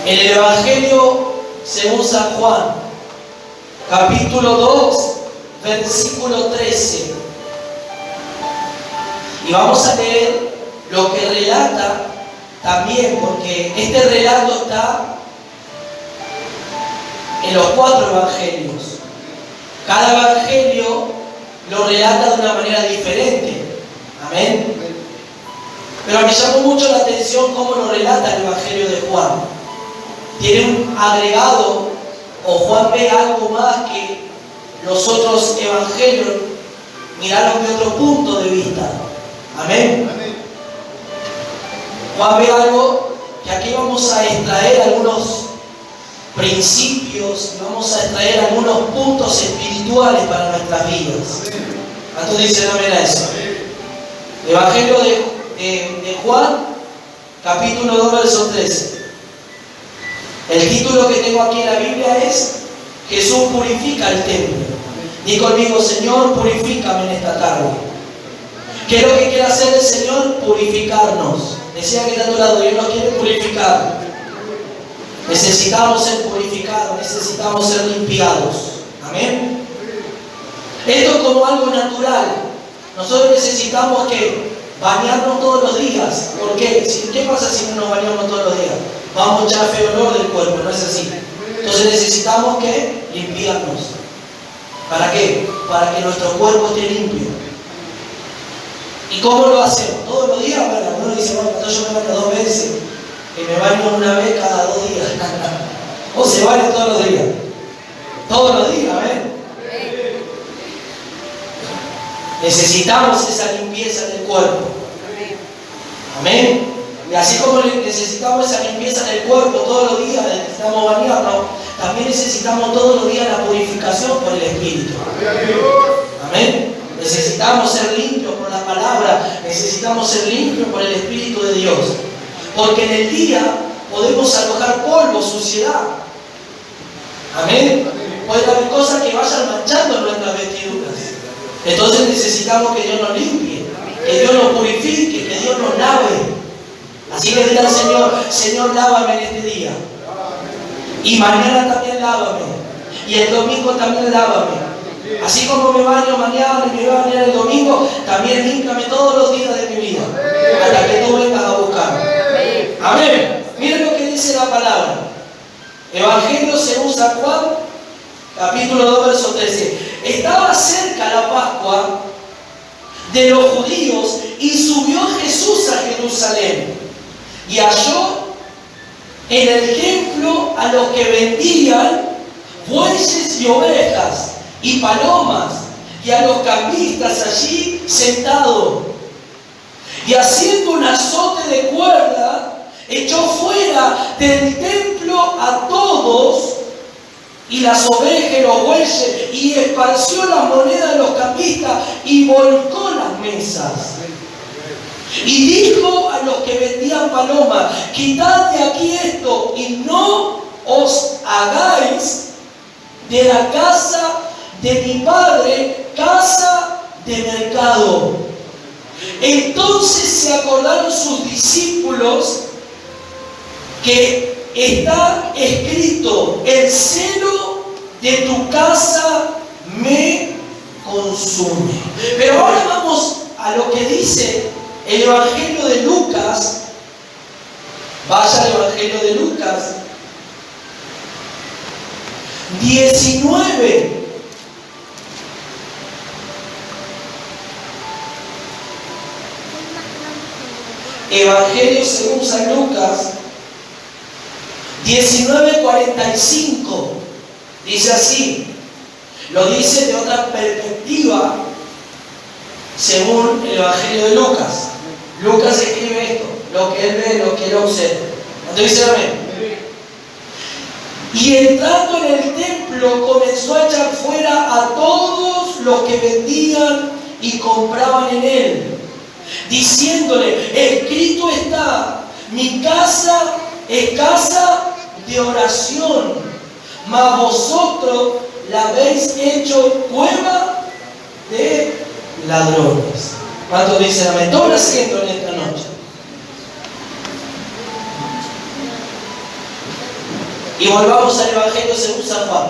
En el Evangelio según San Juan, capítulo 2, versículo 13. Y vamos a leer lo que relata también, porque este relato está en los 4 evangelios. Cada evangelio lo relata de una manera diferente. Amén. Pero me llamó mucho la atención cómo lo relata el evangelio de Juan. Tiene un agregado, o Juan ve algo más que los otros evangelios miraron de otro punto de vista. Amén. Juan ve algo que aquí vamos a extraer algunos principios, vamos a extraer algunos puntos espirituales para nuestras vidas. ¿Cuántos dicen amén a eso? Evangelio de Juan, capítulo 2, verso 13. El título que tengo aquí en la Biblia es Jesús purifica el templo. Di conmigo, Señor, purifícame en esta tarde. ¿Qué es lo que quiere hacer el Señor? Purificarnos. Decía que está a tu lado, Dios nos quiere purificar. Necesitamos ser purificados, necesitamos ser limpiados. Amén. Esto es como algo natural. Nosotros necesitamos que bañarnos todos los días. ¿Por qué? ¿Qué pasa si no nos bañamos todos los días? Vamos a echar feo olor del cuerpo, no es así. Entonces necesitamos que limpiarnos. ¿Para qué? Para que nuestro cuerpo esté limpio. ¿Y cómo lo hacemos? ¿Todos los días? Bueno, uno dice, bueno, yo me baño 2 veces. Que me baño una vez cada 2 días. O se baña todos los días. Todos los días, ¿ven? Necesitamos esa limpieza del cuerpo. Amén. Y así como necesitamos esa limpieza del cuerpo todos los días, necesitamos bañarnos, también necesitamos todos los días la purificación por el Espíritu. Amén. Necesitamos ser limpios por la palabra, necesitamos ser limpios por el Espíritu de Dios. Porque en el día podemos alojar polvo, suciedad. Amén. Puede haber cosas que vayan manchando nuestras vestiduras. Entonces necesitamos que Dios nos limpie, que Dios nos purifique, que Dios nos lave. Así le dirá al Señor, Señor, lávame en este día. Y mañana también lávame. Y el domingo también lávame. Así como me baño mañana y me voy a bañar el domingo, también límpiame todos los días de mi vida, hasta que tú vengas a buscarme. Amén. Miren lo que dice la palabra. Evangelio según San Juan, capítulo 2, verso 13. Estaba cerca la Pascua de los judíos y subió Jesús a Jerusalén y halló en el templo a los que vendían bueyes y ovejas y palomas y a los cambistas allí sentados. Y haciendo un azote de cuerda, echó fuera del templo a todos y las ovejas y los bueyes, y esparció la moneda de los cambistas y volcó las mesas. Y dijo a los que vendían palomas, quitad de aquí esto y no os hagáis de la casa de mi padre casa de mercado. Entonces se acordaron sus discípulos que está escrito, el celo de tu casa me consume. Pero ahora vamos a lo que dice el Evangelio de Lucas. Vaya al Evangelio de Lucas 19. Evangelio según San Lucas 19:45. Dice así. Lo dice de otra perspectiva según el Evangelio de Lucas. Lucas escribe esto, lo que él ve, lo que él observa. Entonces dice amén. Y entrando en el templo comenzó a echar fuera a todos los que vendían y compraban en él, diciéndole, escrito está, mi casa es casa de oración, mas vosotros la habéis hecho cueva de ladrones. ¿Cuántos dicen amén? Toma asiento en esta noche. Y volvamos al Evangelio según San Juan,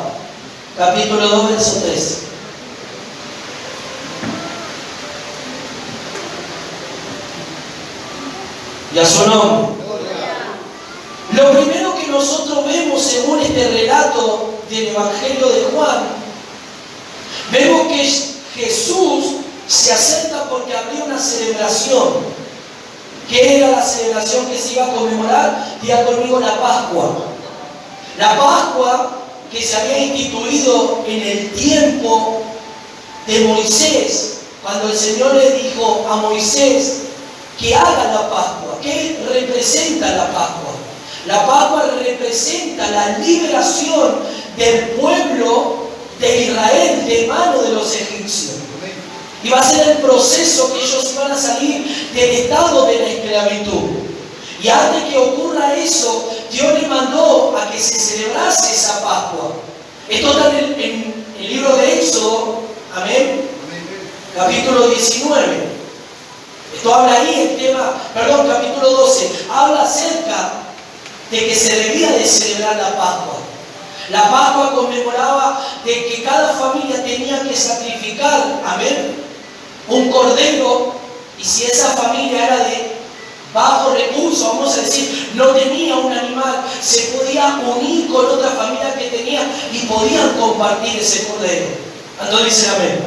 capítulo 2, verso 3. Y a su nombre. Lo primero que nosotros vemos según este relato del Evangelio de Juan, vemos que Jesús se acerca porque había una celebración. ¿Qué era la celebración que se iba a conmemorar? Diga conmigo, la Pascua. La Pascua que se había instituido en el tiempo de Moisés, cuando el Señor le dijo a Moisés que haga la Pascua. ¿Qué representa la Pascua? La Pascua representa la liberación del pueblo de Israel de mano de los egipcios. Y va a ser el proceso que ellos iban a salir del estado de la esclavitud. Y antes que ocurra eso, Dios le mandó a que se celebrase esa Pascua. Esto está en el libro de Éxodo, amén, capítulo 19. Esto habla ahí, capítulo 12, habla acerca de que se debía de celebrar la Pascua. La Pascua conmemoraba de que cada familia tenía que sacrificar, amén, un cordero, y si esa familia era de bajo recurso, vamos a decir, no tenía un animal, se podía unir con otra familia que tenía y podían compartir ese cordero. Entonces dicen amén.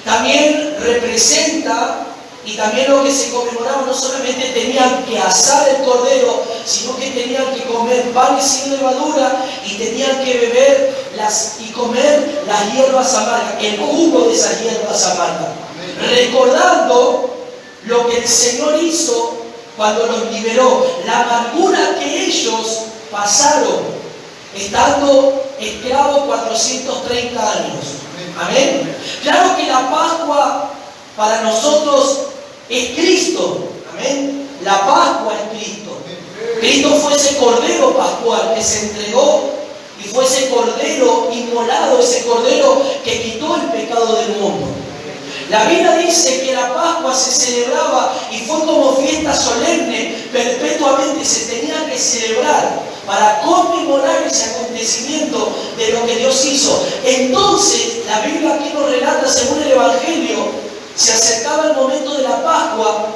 También representa, y también lo que se conmemoraba, no solamente tenían que asar el cordero, sino que tenían que comer pan sin levadura y tenían que beber y comer las hierbas amargas, el jugo de esas hierbas amargas. Recordando lo que el Señor hizo cuando los liberó, la amargura que ellos pasaron estando esclavos 430 años. Amén. Claro que la Pascua para nosotros es Cristo. Amén. La Pascua es Cristo. Cristo fue ese cordero pascual que se entregó y fue ese cordero inmolado, ese cordero que quitó el pecado del mundo. La Biblia dice que la Pascua se celebraba y fue como fiesta solemne, perpetuamente se tenía que celebrar para conmemorar ese acontecimiento de lo que Dios hizo. Entonces, la Biblia aquí nos relata, según el Evangelio, se acercaba el momento de la Pascua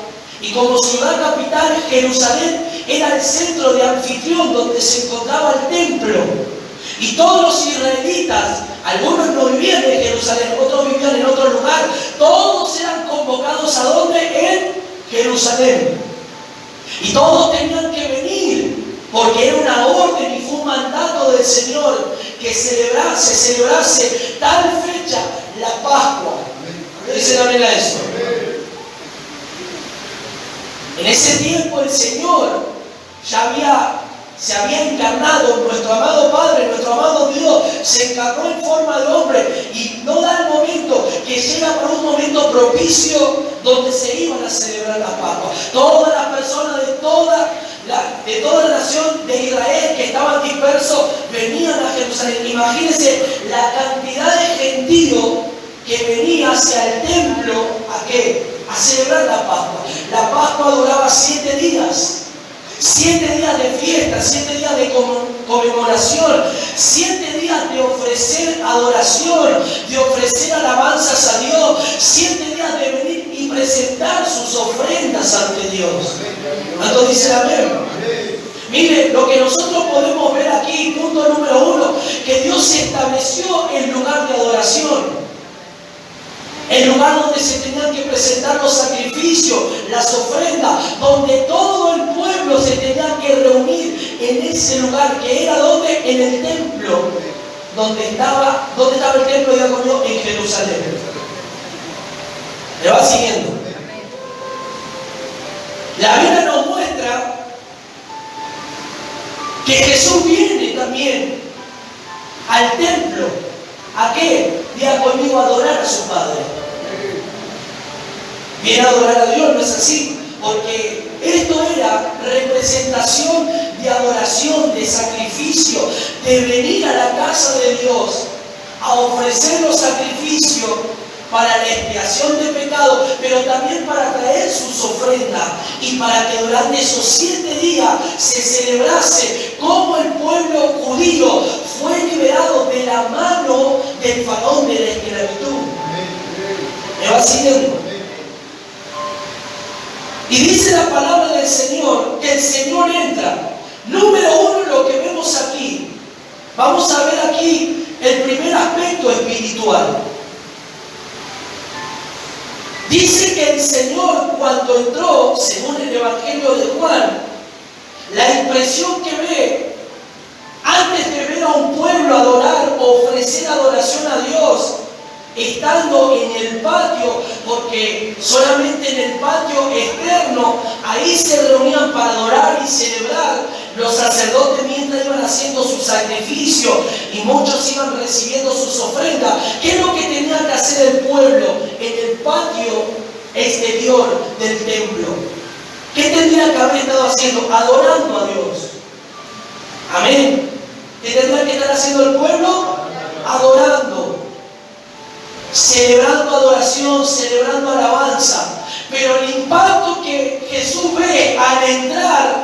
y como ciudad capital, Jerusalén era el centro de anfitrión donde se encontraba el templo. Y todos los israelitas, algunos no vivían en Jerusalén, otros vivían en otro lugar, todos eran convocados ¿a dónde? En Jerusalén. Y todos tenían que venir, porque era una orden y fue un mandato del Señor que celebrase tal fecha, la Pascua. Dicen amén a eso. En ese tiempo el Señor ya se había encarnado, nuestro amado Padre, nuestro amado Dios, se encarnó en forma de hombre y no da el momento que llega por un momento propicio donde se iban a celebrar la Pascua. Todas las personas de toda la nación de Israel que estaban dispersos venían a Jerusalén. Imagínense la cantidad de gentíos que venía hacia el templo, ¿a qué? A celebrar la Pascua. La Pascua duraba 7 días. 7 días de fiesta, 7 días de conmemoración, 7 días de ofrecer adoración, de ofrecer alabanzas a Dios, 7 días de venir y presentar sus ofrendas ante Dios. ¿Cuántos dicen amén? Mire, lo que nosotros podemos ver aquí, punto número 1, que Dios estableció el lugar de adoración. El lugar donde se tenían que presentar los sacrificios, las ofrendas, donde todo el pueblo se tenía que reunir en ese lugar, que era donde, en el templo, donde estaba el templo, diga conmigo, en Jerusalén. ¿Me va siguiendo? La Biblia nos muestra que Jesús viene también al templo. ¿A qué? Diga conmigo, a adorar a su Padre. Viene a adorar a Dios, ¿no es así? Porque esto era representación de adoración, de sacrificio, de venir a la casa de Dios a ofrecer los sacrificios para la expiación de pecado, pero también para traer sus ofrendas y para que durante esos 7 días se celebrase cómo el pueblo judío fue liberado de la mano del faraón de la esclavitud. ¿Me va siguiendo? Y dice la palabra del Señor que el Señor entra. Número uno, lo que vemos aquí. Vamos a ver aquí el primer aspecto espiritual. Dice que el Señor, cuando entró, según el Evangelio de Juan, la impresión que ve, antes de ver a un pueblo adorar o ofrecer adoración a Dios, estando en el patio, porque solamente en el patio externo, ahí se reunían para adorar y celebrar los sacerdotes mientras iban haciendo su sacrificio y muchos iban recibiendo sus ofrendas. ¿Qué es lo que tenía que hacer el pueblo en el patio exterior del templo? ¿Qué tendría que haber estado haciendo? Adorando a Dios. Amén. ¿Qué tendría que estar haciendo el pueblo? Adorando. Celebrando adoración, celebrando alabanza. Pero el impacto que Jesús ve al entrar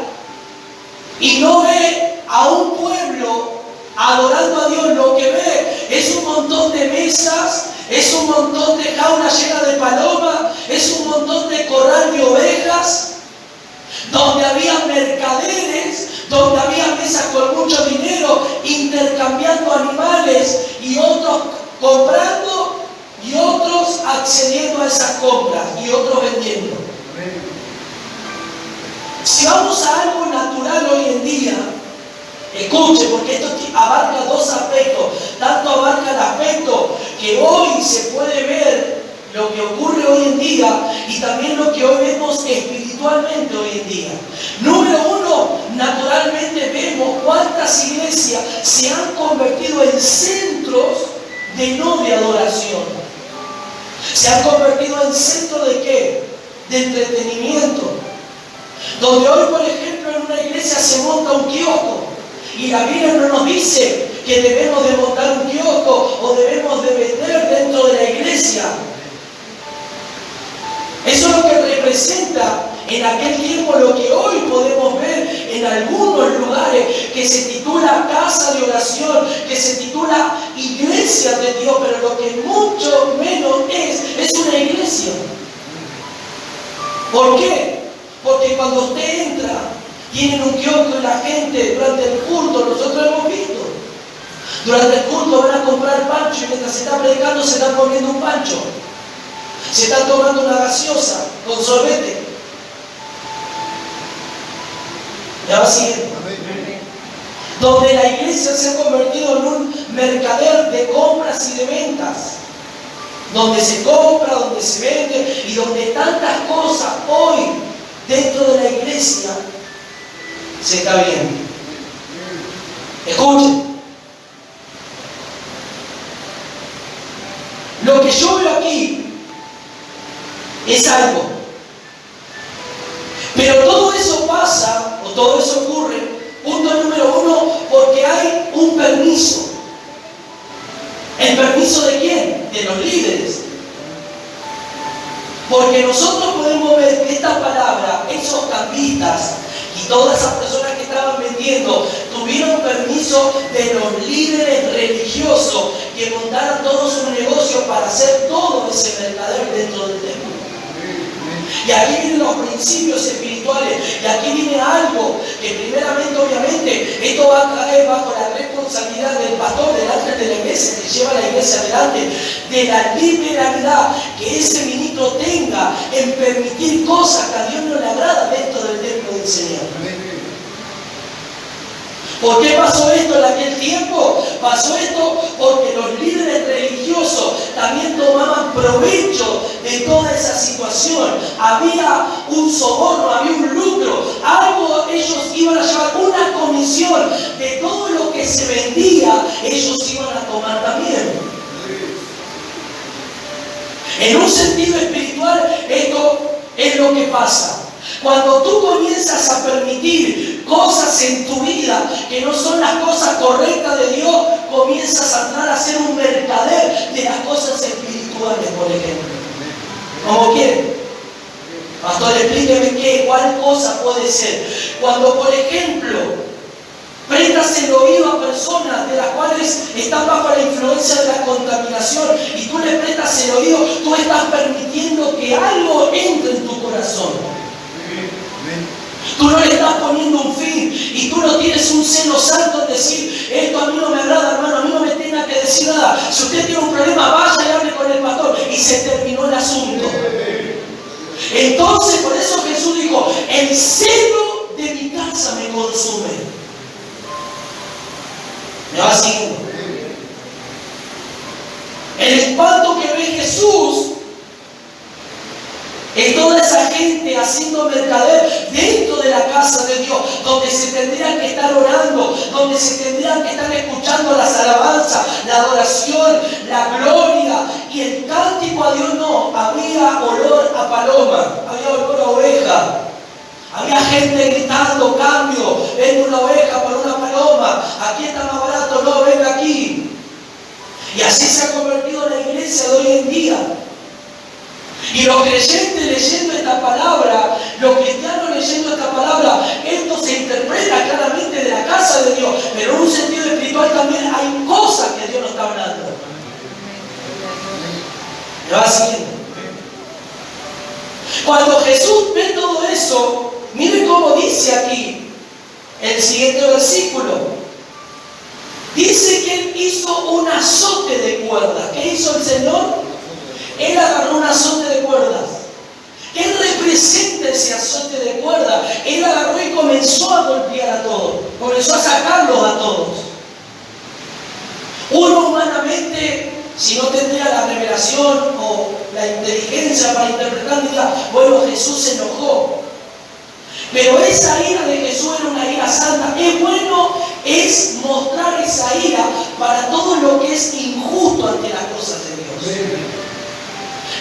y no ve a un pueblo adorando a Dios, lo que ve es un montón de mesas, es un montón de jaulas llenas de palomas, es un montón de corral de ovejas, donde había mercaderes, donde había mesas con mucho dinero, intercambiando animales y otros comprando y otros accediendo a esas compras y otros vendiendo. Si vamos a algo natural hoy en día, escuche, porque esto abarca dos aspectos. Tanto abarca el aspecto que hoy se puede ver lo que ocurre hoy en día y también lo que hoy vemos espiritualmente hoy en día. Número uno, naturalmente vemos cuántas iglesias se han convertido en centros de no de adoración. Se han convertido en centro de ¿qué? De entretenimiento. Donde hoy, por ejemplo, en una iglesia se monta un kiosco y la Biblia no nos dice que debemos de montar un kiosco o debemos de vender dentro de la iglesia. Eso es lo que representa en aquel tiempo lo que hoy podemos ver en algunos lugares, que se titula casa de oración, que se titula iglesia de Dios, pero lo que mucho menos es una iglesia. ¿Por qué? Porque cuando usted entra, tienen un kiosco y la gente durante el culto, nosotros hemos visto, durante el culto van a comprar pancho y mientras se está predicando se están comiendo un pancho. Se están tomando una gaseosa con sorbete. Ya va siguiendo. Donde la iglesia se ha convertido en un mercader de compras y de ventas. Donde se compra, donde se vende y donde tantas cosas hoy dentro de la iglesia se está viendo. Escuchen. Lo que yo veo aquí es algo. Pero todo eso pasa, o todo eso ocurre, punto número uno, porque hay un permiso. ¿El permiso de quién? De los líderes. Porque nosotros podemos ver que esta palabra, esos cambistas y todas esas personas que estaban vendiendo, tuvieron permiso de los líderes religiosos que montaron todo su negocio para hacer todo ese mercader dentro del templo. Y aquí vienen los principios espirituales, y aquí viene algo que primeramente, obviamente, esto va a caer bajo la responsabilidad del pastor delante de la iglesia, que lleva a la iglesia adelante, de la liberalidad que ese ministro tenga en permitir cosas que a Dios no le agrada dentro del templo del Señor. ¿Por qué pasó esto en aquel tiempo? Pasó esto porque los líderes religiosos también tomaban provecho de toda esa situación. Había un soborno, había un lucro, algo ellos iban a llevar, una comisión de todo lo que se vendía, ellos iban a tomar también. En un sentido espiritual, esto es lo que pasa. Cuando tú comienzas a permitir cosas en tu vida que no son las cosas correctas de Dios, comienzas a entrar a ser un mercader de las cosas espirituales, por ejemplo. ¿Cómo quién? Pastor, explíqueme cuál cosa puede ser. Cuando, por ejemplo, consecuencia de la contaminación y tú le prestas el oído, tú estás permitiendo que algo entre en tu corazón. Tú no le estás poniendo un fin y tú no tienes un celo santo en decir, esto a mí no me agrada, hermano, a mí no me tenga que decir nada. Si usted tiene un problema, vaya y hable con el pastor y se terminó el asunto. Entonces, por eso Jesús dijo, el celo de mi casa me consume. ¿Me va siguiendo? El espanto que ve Jesús es toda esa gente haciendo mercader dentro de la casa de Dios, donde se tendrían que estar orando, donde se tendrían que estar escuchando las alabanzas, la adoración, la gloria y el cántico a Dios. No, había olor a paloma, había olor a oveja. Había gente gritando, cambio, vende una oveja por una paloma, aquí está más barato, no, venga aquí. Y así se ha convertido la iglesia de hoy en día. Y los creyentes leyendo esta palabra, los cristianos leyendo esta palabra, esto se interpreta claramente de la casa de Dios, pero en un sentido espiritual también hay cosas que Dios nos está hablando. ¿Me va siguiendo? Cuando Jesús ve todo eso, miren cómo dice aquí el siguiente versículo. Dice que Él hizo un azote de cuerdas. ¿Qué hizo el Señor? Él agarró un azote de cuerdas. ¿Qué representa ese azote de cuerdas? Él agarró y comenzó a golpear a todos. Comenzó a sacarlos a todos. Uno humanamente, si no tendría la revelación o la inteligencia para interpretar, diría, bueno, Jesús se enojó. Pero esa ira de Jesús era una ira santa. Es bueno, es mostrar esa ira para todo lo que es injusto ante las cosas de Dios.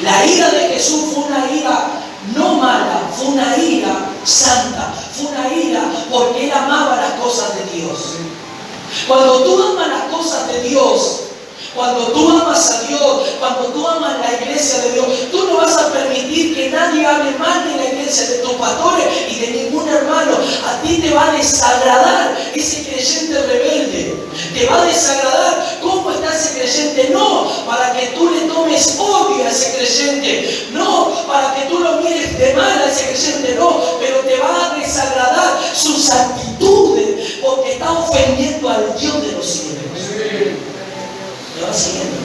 La ira de Jesús fue una ira no mala, fue una ira santa, fue una ira porque Él amaba las cosas de Dios. Cuando tú amas las cosas de Dios, cuando tú amas a Dios, cuando tú amas la iglesia de Dios, tú no vas a permitir que nadie hable mal de la iglesia, de tus pastores y de ningún hermano. A ti te va a desagradar ese creyente rebelde. Te va a desagradar cómo está ese creyente. No para que tú le tomes odio a ese creyente. No para que tú lo mires de mal a ese creyente. No, pero te va a desagradar sus actitudes porque está ofendiendo al Dios de los cielos. ¿Me va siguiendo?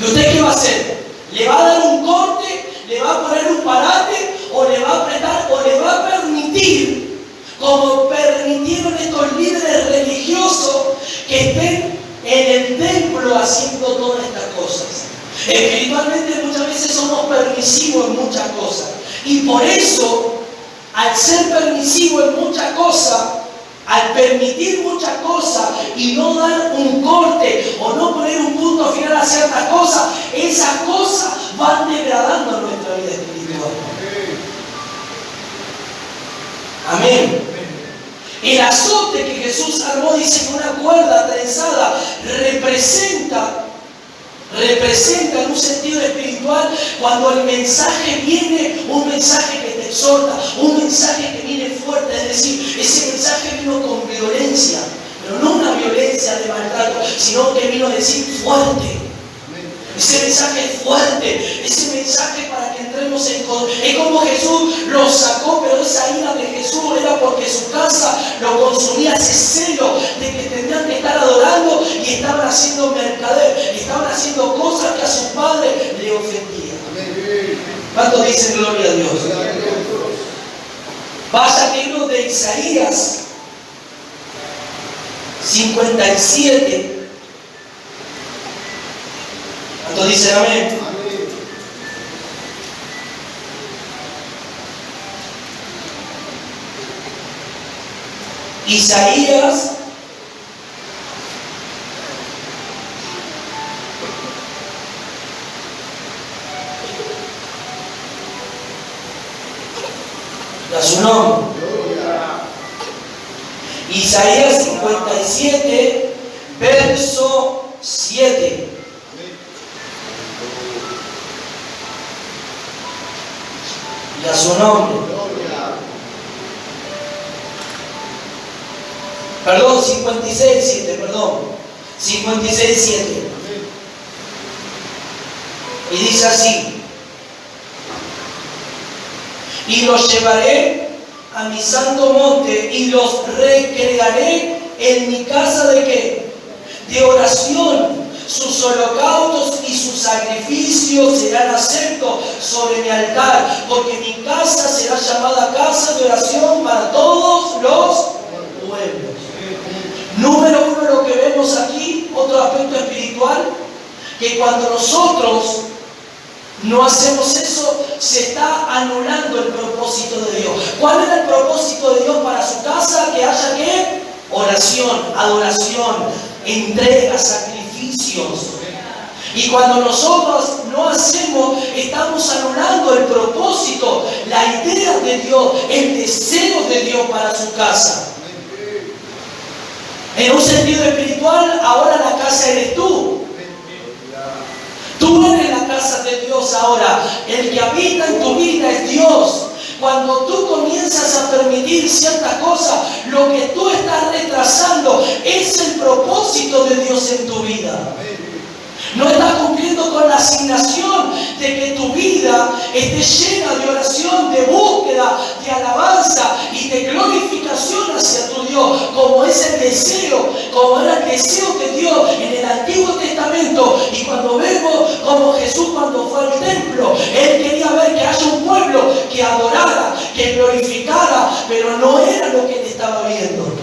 ¿Y usted qué va a hacer? ¿Le va a dar un corte? ¿Le va a poner un parate? ¿O le va a apretar? ¿O le va a permitir, como permitieron estos líderes religiosos, que estén en el templo haciendo todas estas cosas? Espiritualmente muchas veces somos permisivos en muchas cosas. Y por eso, al ser permisivo en muchas cosas, al permitir muchas cosas y no dar un corte o no poner un punto final a ciertas cosas, esas cosas van degradando nuestra vida espiritual. Amén. El azote que Jesús armó, dice que una cuerda trenzada representa en un sentido espiritual cuando el mensaje viene, un mensaje que te exhorta, un mensaje que viene fuerte, es decir, ese mensaje vino con violencia, pero no una violencia de maltrato, sino que vino a decir fuerte. Ese mensaje es fuerte, ese mensaje para que entremos en... Es como Jesús lo sacó, pero esa ira de Jesús era porque su casa lo consumía, ese celo de que tendrían que estar adorando y estaban haciendo mercader, estaban haciendo cosas que a su padre le ofendían. ¿Cuántos dicen gloria a Dios? Vaya al libro de Isaías 57. ¿Cuántos dicen amén? Isaías 57, verso 7. Y a su nombre. Perdón, 56, 7, perdón. 56:7. Y dice así: y los llevaré a mi santo monte y los recrearé en mi casa ¿de qué? De oración. Sus holocaustos y sus sacrificios serán aceptos sobre mi altar, porque mi casa será llamada casa de oración para todos los pueblos. Número uno, lo que vemos aquí, otro aspecto espiritual, que cuando nosotros no hacemos eso, se está anulando el propósito de Dios. ¿Cuál era el propósito de Dios para su casa? Que haya ¿qué? Oración, adoración, entrega, sacrificios. Y cuando nosotros no hacemos, estamos anulando el propósito, la idea de Dios, el deseo de Dios para su casa. En un sentido espiritual, ahora la casa eres tú. Tú eres la casa de Dios ahora. El que habita en tu vida es Dios. Cuando tú comienzas a permitir ciertas cosas, lo que tú estás retrasando es el propósito de Dios en tu vida. No estás cumpliendo con la asignación de que tu vida esté llena de oración, de búsqueda, de alabanza y de glorificación hacia tu Dios, como es el deseo, como era el deseo de Dios en el Antiguo Testamento. Y cuando vemos como Jesús cuando fue al templo, Él quería ver que haya un pueblo que adorara, que glorificara, pero no era lo que Él estaba viendo.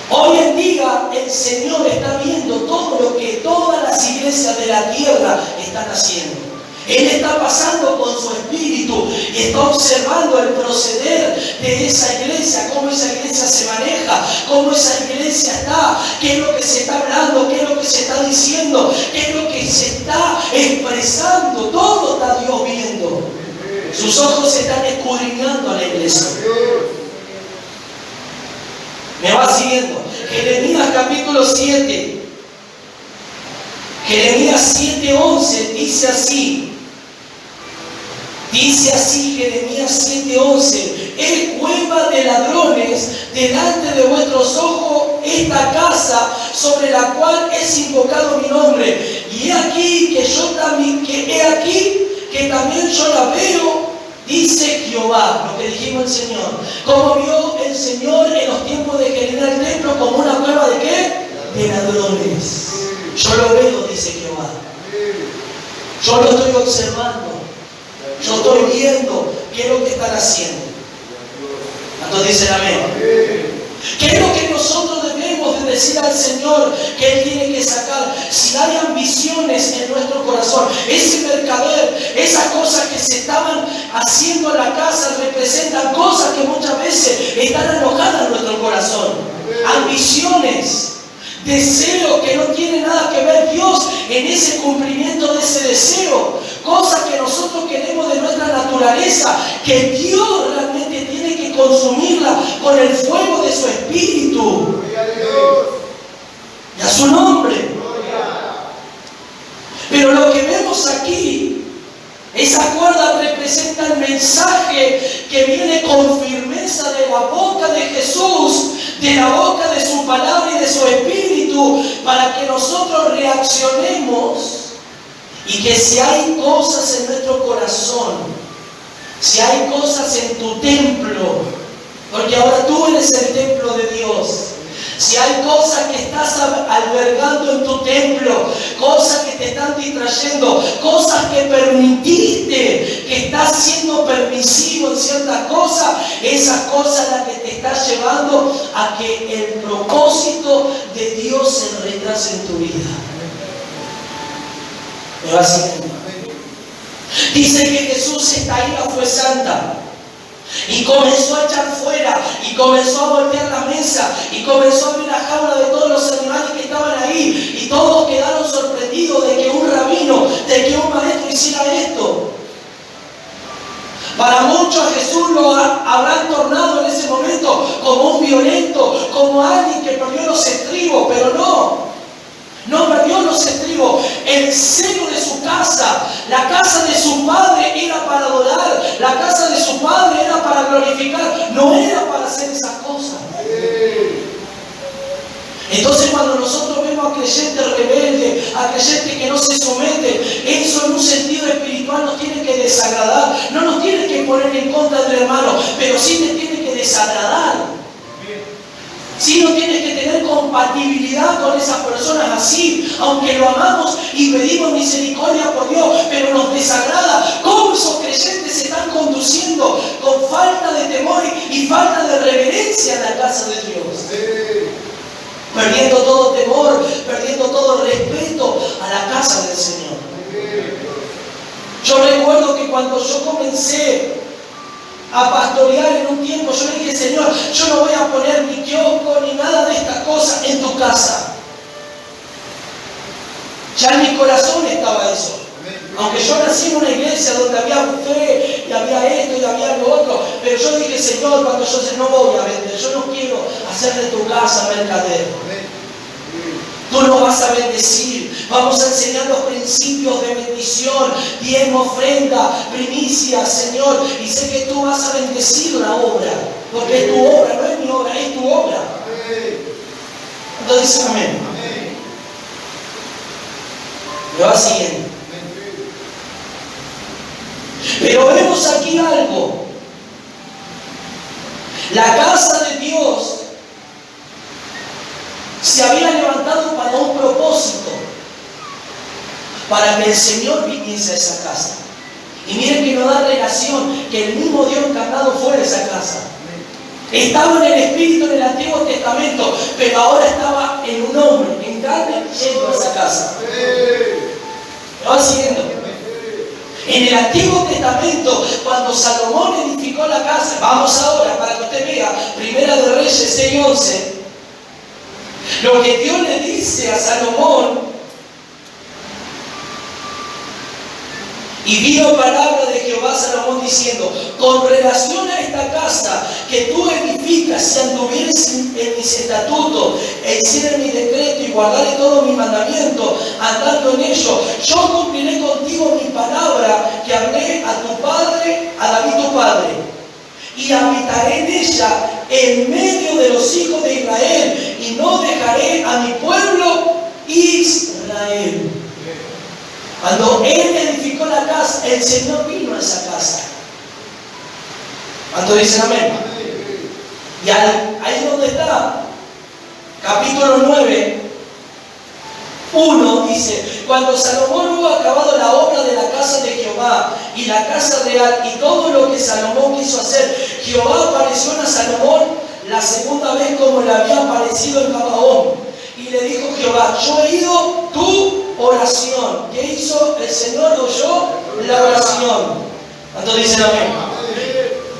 Hoy en día el Señor está viendo todo lo que todas las iglesias de la tierra están haciendo. Él está pasando con su espíritu y está observando el proceder de esa iglesia, cómo esa iglesia se maneja, cómo esa iglesia está, qué es lo que se está hablando, qué es lo que se está diciendo, qué es lo que se está expresando. Todo está Dios viendo. Sus ojos están escudriñando a la iglesia. ¿Me va siguiendo? Jeremías capítulo 7. Jeremías 7:11 dice así. Dice así Jeremías 7:11: es cueva de ladrones delante de vuestros ojos esta casa sobre la cual es invocado mi nombre. Y he aquí que también yo la veo, dice Jehová. Lo que dijimos el Señor. Como vio el Señor en los tiempos de Jeremías el templo como una cueva ¿de qué? De ladrones. Yo lo veo, dice Jehová. Yo lo estoy observando. Yo estoy viendo qué es lo que están haciendo. ¿Cuántos dicen amén? ¿Qué es lo que nosotros debemos de decir al Señor que Él tiene que sacar? Si hay ambiciones en nuestro corazón, ese mercader, esas cosas que se estaban haciendo en la casa representan cosas que muchas veces están enojadas en nuestro corazón. Ambiciones, deseos que no tienen nada que ver Dios en ese cumplimiento de ese deseo. Cosas que nosotros queremos de nuestra naturaleza, que Dios realmente tiene que consumirla con el fuego de su espíritu. Y a su nombre. Pero lo que vemos aquí, esa cuerda representa el mensaje que viene con firmeza de la boca de Jesús, de la boca de su palabra y de su espíritu, para que nosotros reaccionemos. Y que si hay cosas en nuestro corazón, si hay cosas en tu templo, porque ahora tú eres el templo de Dios, si hay cosas que estás albergando en tu templo, cosas que te están distrayendo, cosas que permitiste, que estás siendo permisivo en ciertas cosas, esas cosas las que te están llevando a que el propósito de Dios se retrase en tu vida. ¿Me va siguiendo? Dice que Jesús esta ira fue santa y comenzó a echar fuera y comenzó a voltear la mesa y comenzó a abrir la jaula de todos los animales que estaban ahí, y todos quedaron sorprendidos de que un rabino, de que un maestro hiciera esto. Para muchos a Jesús lo habrán tornado en ese momento como un violento, como alguien que perdió los estribos, pero no perdió los estribos. El seno de su casa, la casa de su padre, era para adorar, la casa de su padre era para glorificar, no era para hacer esas cosas. Entonces, cuando nosotros vemos a creyentes rebeldes, a creyentes que no se someten. Eso en un sentido espiritual nos tiene que desagradar. No nos tiene que poner en contra del hermano, pero sí te tiene que desagradar. Si no tienes que tener compatibilidad con esas personas así, aunque lo amamos y pedimos misericordia por Dios, pero nos desagrada cómo esos creyentes se están conduciendo con falta de temor y falta de reverencia en la casa de Dios. Perdiendo todo temor, perdiendo todo respeto a la casa del Señor. Yo recuerdo que cuando yo comencé a pastorear en un tiempo, yo le dije: Señor, yo no voy a poner ni kiosco ni nada de estas cosas en tu casa. Ya en mi corazón estaba eso. Aunque yo nací en una iglesia donde había buffet y había esto y había lo otro, pero yo dije: Señor, cuando yo no voy a vender, yo no quiero hacer de tu casa mercadero. Tú nos vas a bendecir, vamos a enseñar los principios de bendición, diezmo, ofrenda, primicia, Señor, y sé que tú vas a bendecir la obra, porque es tu obra, no es mi obra, es tu obra. Entonces, amén. Me va siguiendo. Pero vemos aquí algo. La casa de Dios se había levantado para un propósito, para que el Señor viniese a esa casa. Y miren que no da relación que el mismo Dios encarnado fuera a esa casa. Estaba en el Espíritu en el Antiguo Testamento, pero ahora estaba en un hombre, en carne, yendo a esa casa. ¿Me va siguiendo? En el Antiguo Testamento, cuando Salomón edificó la casa, vamos ahora para que usted vea, Primera de Reyes 6:11, lo que Dios le dice a Salomón: y vino palabra de Jehová a Salomón diciendo: con relación a esta casa que tú edificas, si anduvieres en mis estatutos, e hicieres mi decreto y guardaré todo mi mandamiento, andando en ello, yo cumpliré contigo mi palabra que hablé a tu padre, a David tu padre, y habitaré en ella en medio de los hijos de Israel, y no dejaré a mi pueblo Israel. Cuando él edificó la casa, el Señor vino a esa casa. ¿Cuántos dicen amén? Y ahí donde está, capítulo 9, 1 dice: cuando Salomón hubo acabado la obra de la casa de Jehová y la casa real y todo lo que Salomón quiso hacer, Jehová apareció a Salomón la segunda vez como le había aparecido en Gabaón. Y le dijo Jehová: yo he oído tu oración. ¿Qué hizo el Señor? Oyó la oración. ¿Cuántos dicen amén?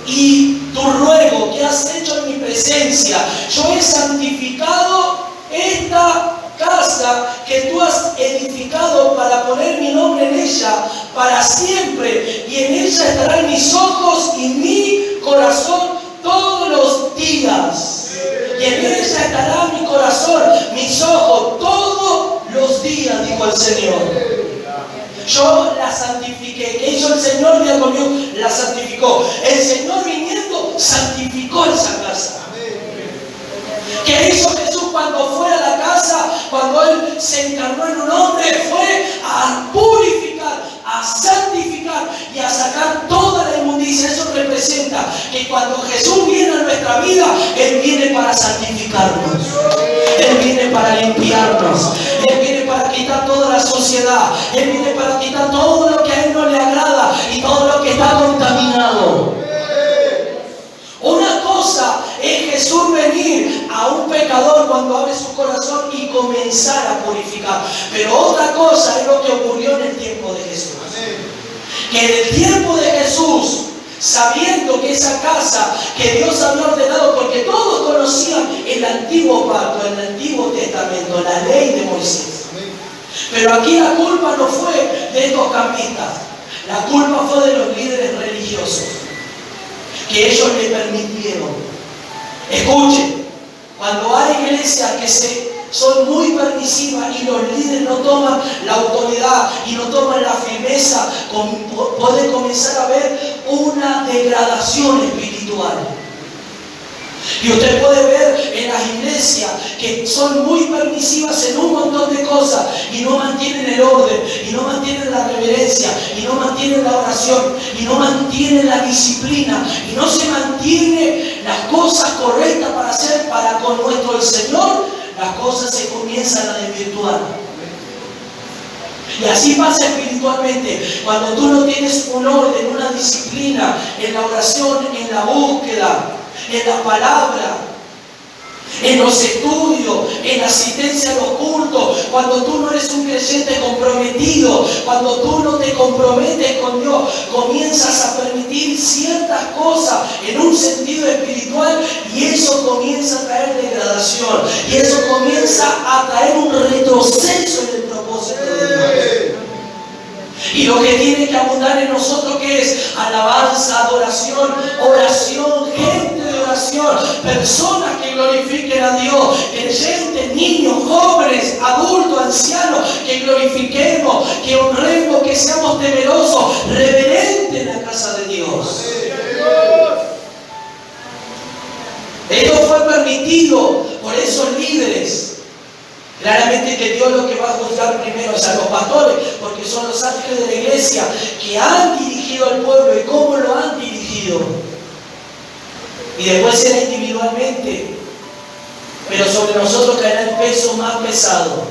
Y tu ruego que has hecho en mi presencia, yo he santificado esta casa que tú has edificado para poner mi nombre en ella para siempre, y en ella estarán mis ojos y mi corazón todos los días. Y en ella estará mi corazón, mis ojos todos los días, dijo el Señor. Yo la santifiqué. ¿Qué hizo el Señor? Dios conmigo, la santificó. El Señor viniendo santificó esa casa. ¿Qué hizo Jesús cuando fue a la casa? Cuando Él se encarnó en un hombre, fue a purificar, a santificar y a sacar toda la inmundicia. Eso representa que cuando Jesús viene a nuestra vida, Él viene para santificarnos. Él viene para limpiarnos. Él viene para quitar toda la suciedad. Él viene para quitar todo lo que a Él no le agrada y todo lo que está contaminado. Una cosa es Jesús venir a un pecador cuando abre su corazón y comenzar a purificar. Pero otra cosa es lo que ocurrió en el tiempo de Jesús. Que en el tiempo de Jesús, sabiendo que esa casa que Dios había ordenado, porque todos conocían el antiguo pacto, el Antiguo Testamento, la ley de Moisés. Pero aquí la culpa no fue de estos cambistas, la culpa fue de los líderes religiosos, que ellos le permitieron. Escuchen, cuando hay iglesias que son muy permisivas y los líderes no toman la autoridad y no toman la firmeza, puede comenzar a haber una degradación espiritual. Y usted puede ver en las iglesias que son muy permisivas en un montón de cosas y no mantienen el orden, y no mantienen la reverencia, y no mantienen la oración, y no mantienen la disciplina, y no se mantienen las cosas correctas para hacer para con nuestro Señor, las cosas se comienzan a desvirtuar. Y así pasa espiritualmente. Cuando tú no tienes un orden, una disciplina en la oración, en la búsqueda, en la palabra, en los estudios, en la asistencia a los cultos, cuando tú no eres un creyente comprometido, cuando tú no te comprometes con Dios, comienzas a permitir ciertas cosas en un sentido espiritual y eso comienza a traer degradación y eso comienza a traer un retroceso en el propósito de Dios. Y lo que tiene que abundar en nosotros, ¿qué es? Alabanza, adoración, oración, gente de oración, personas que glorifiquen a Dios, creyentes, niños, jóvenes, adultos, ancianos, que glorifiquemos, que honremos, que seamos temerosos, reverentes en la casa de Dios. Esto fue permitido por esos líderes. Claramente que Dios lo que va a juzgar primero es a los pastores, porque son los ángeles de la iglesia que han dirigido al pueblo y cómo lo han dirigido. Y después será individualmente, pero sobre nosotros caerá el peso más pesado.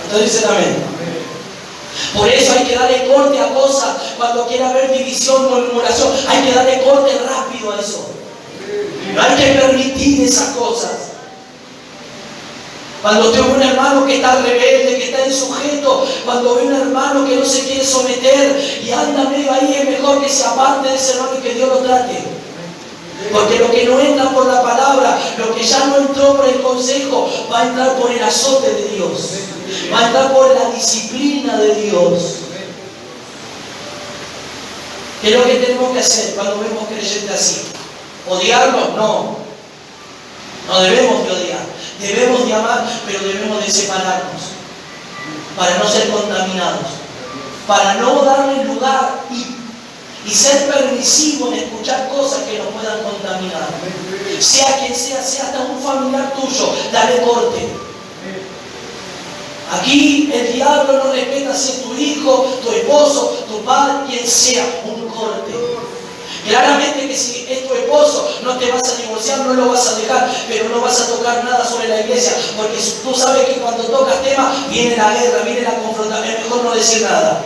Entonces dicen amén. Por eso hay que darle corte a cosas cuando quiera haber división o murmuración. Hay que darle corte rápido a eso. No hay que permitir esas cosas. Cuando tengo un hermano que está rebelde, que está insujeto, cuando ve un hermano que no se quiere someter y anda medio ahí, es mejor que se aparte de ese hermano y que Dios lo trate. Porque lo que no entra por la palabra, lo que ya no entró por el consejo, va a entrar por el azote de Dios. Va a entrar por la disciplina de Dios. ¿Qué es lo que tenemos que hacer cuando vemos creyentes así? ¿Odiarlos? No. No debemos de odiar. Debemos de amar, pero debemos de separarnos. Para no ser contaminados. Para no darle lugar y ser permisivo en escuchar cosas que nos puedan contaminar. Sea quien sea, sea hasta un familiar tuyo, dale corte. Aquí el diablo no respeta si es tu hijo, tu esposo, tu padre, quien sea, un corte. Claramente que si es tu esposo, no te vas a divorciar, no lo vas a dejar, pero no vas a tocar nada sobre la iglesia, porque tú sabes que cuando tocas temas, viene la guerra, viene la confrontación, es mejor no decir nada.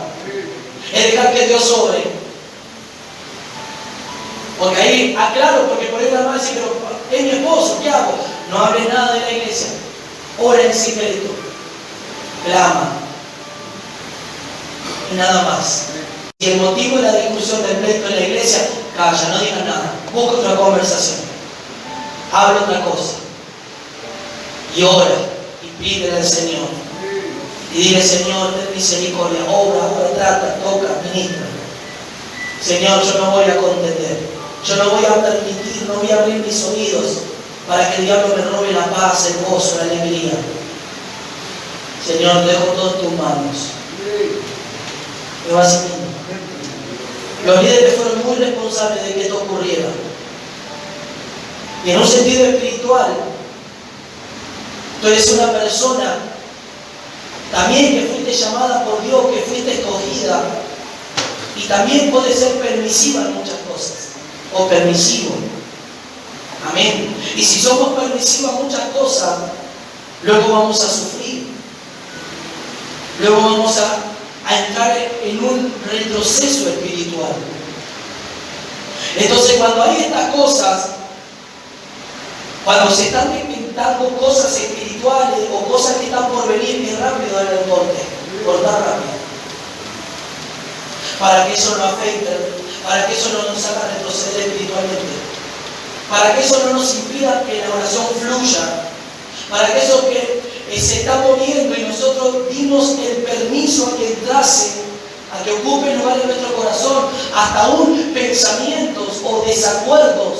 Es dejar que Dios sobre. Porque ahí, aclaro, porque por ahí la hermana dice, pero es mi esposo, ¿qué hago? No hables nada de la iglesia. Ora en secreto. Clama. Y nada más. Si el motivo de la discusión del pleito en la iglesia, calla, no digas nada. Busca otra conversación. Habla otra cosa. Y ora. Y pídele al Señor. Y dile, Señor, ten misericordia. Obra, trata, toca, ministra. Señor, yo no voy a contender. Yo no voy a permitir, no voy a abrir mis oídos para que el diablo me robe la paz, el gozo, la alegría. Señor, dejo todo en tus manos. Me vas siguiendo. Los líderes fueron muy responsables de que esto ocurriera. Y en un sentido espiritual, tú eres una persona también que fuiste llamada por Dios, que fuiste escogida, y también puede ser permisiva en muchas cosas, o permisivo. Amén. Y si somos permisivos en muchas cosas, luego vamos a sufrir. Luego vamos a entrar en un retroceso espiritual. Entonces, cuando hay estas cosas, cuando se están inventando cosas espirituales o cosas que están por venir, es rápido dar el corte, cortar rápido. Para que eso no afecte, para que eso no nos haga retroceder espiritualmente, para que eso no nos impida que la oración fluya, para que eso que se está moviendo y nosotros dimos el permiso a que entrase, a que ocupe el lugar de nuestro corazón, hasta aún pensamientos o desacuerdos.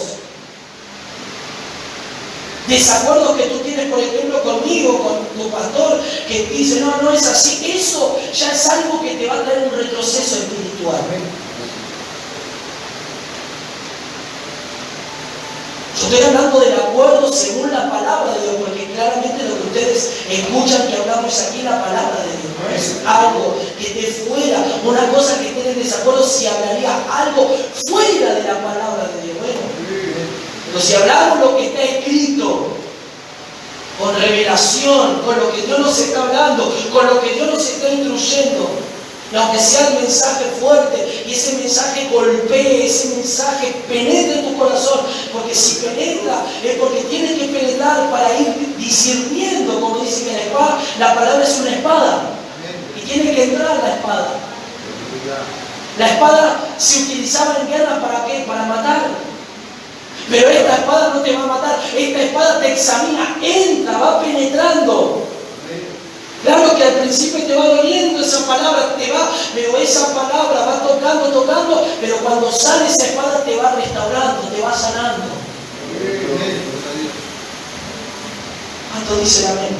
Desacuerdos que tú tienes, por ejemplo, conmigo, con tu pastor, que dice, no, no es así. Eso ya es algo que te va a traer un retroceso espiritual. Yo estoy hablando del acuerdo según la palabra de Dios, porque claramente lo que ustedes escuchan que hablamos aquí es la palabra de Dios. No es algo que esté fuera, una cosa que esté en desacuerdo si hablaría algo fuera de la palabra de Dios. Bueno, pero si hablamos lo que está escrito, con revelación, con lo que Dios nos está hablando, con lo que Dios nos está instruyendo, y aunque sea el mensaje fuerte y ese mensaje golpee, ese mensaje penetre en tu corazón, porque si penetra es porque tiene que penetrar para ir discerniendo, como dice que la espada, la palabra es una espada y tiene que entrar la espada. La espada se utilizaba en guerra ¿para qué? Para matar. Pero esta espada no te va a matar, esta espada te examina, entra, va penetrando. Claro que al principio te va doliendo esa palabra, pero esa palabra va tocando, pero cuando sale esa espada te va restaurando, te va sanando. ¿Cuánto dice amén?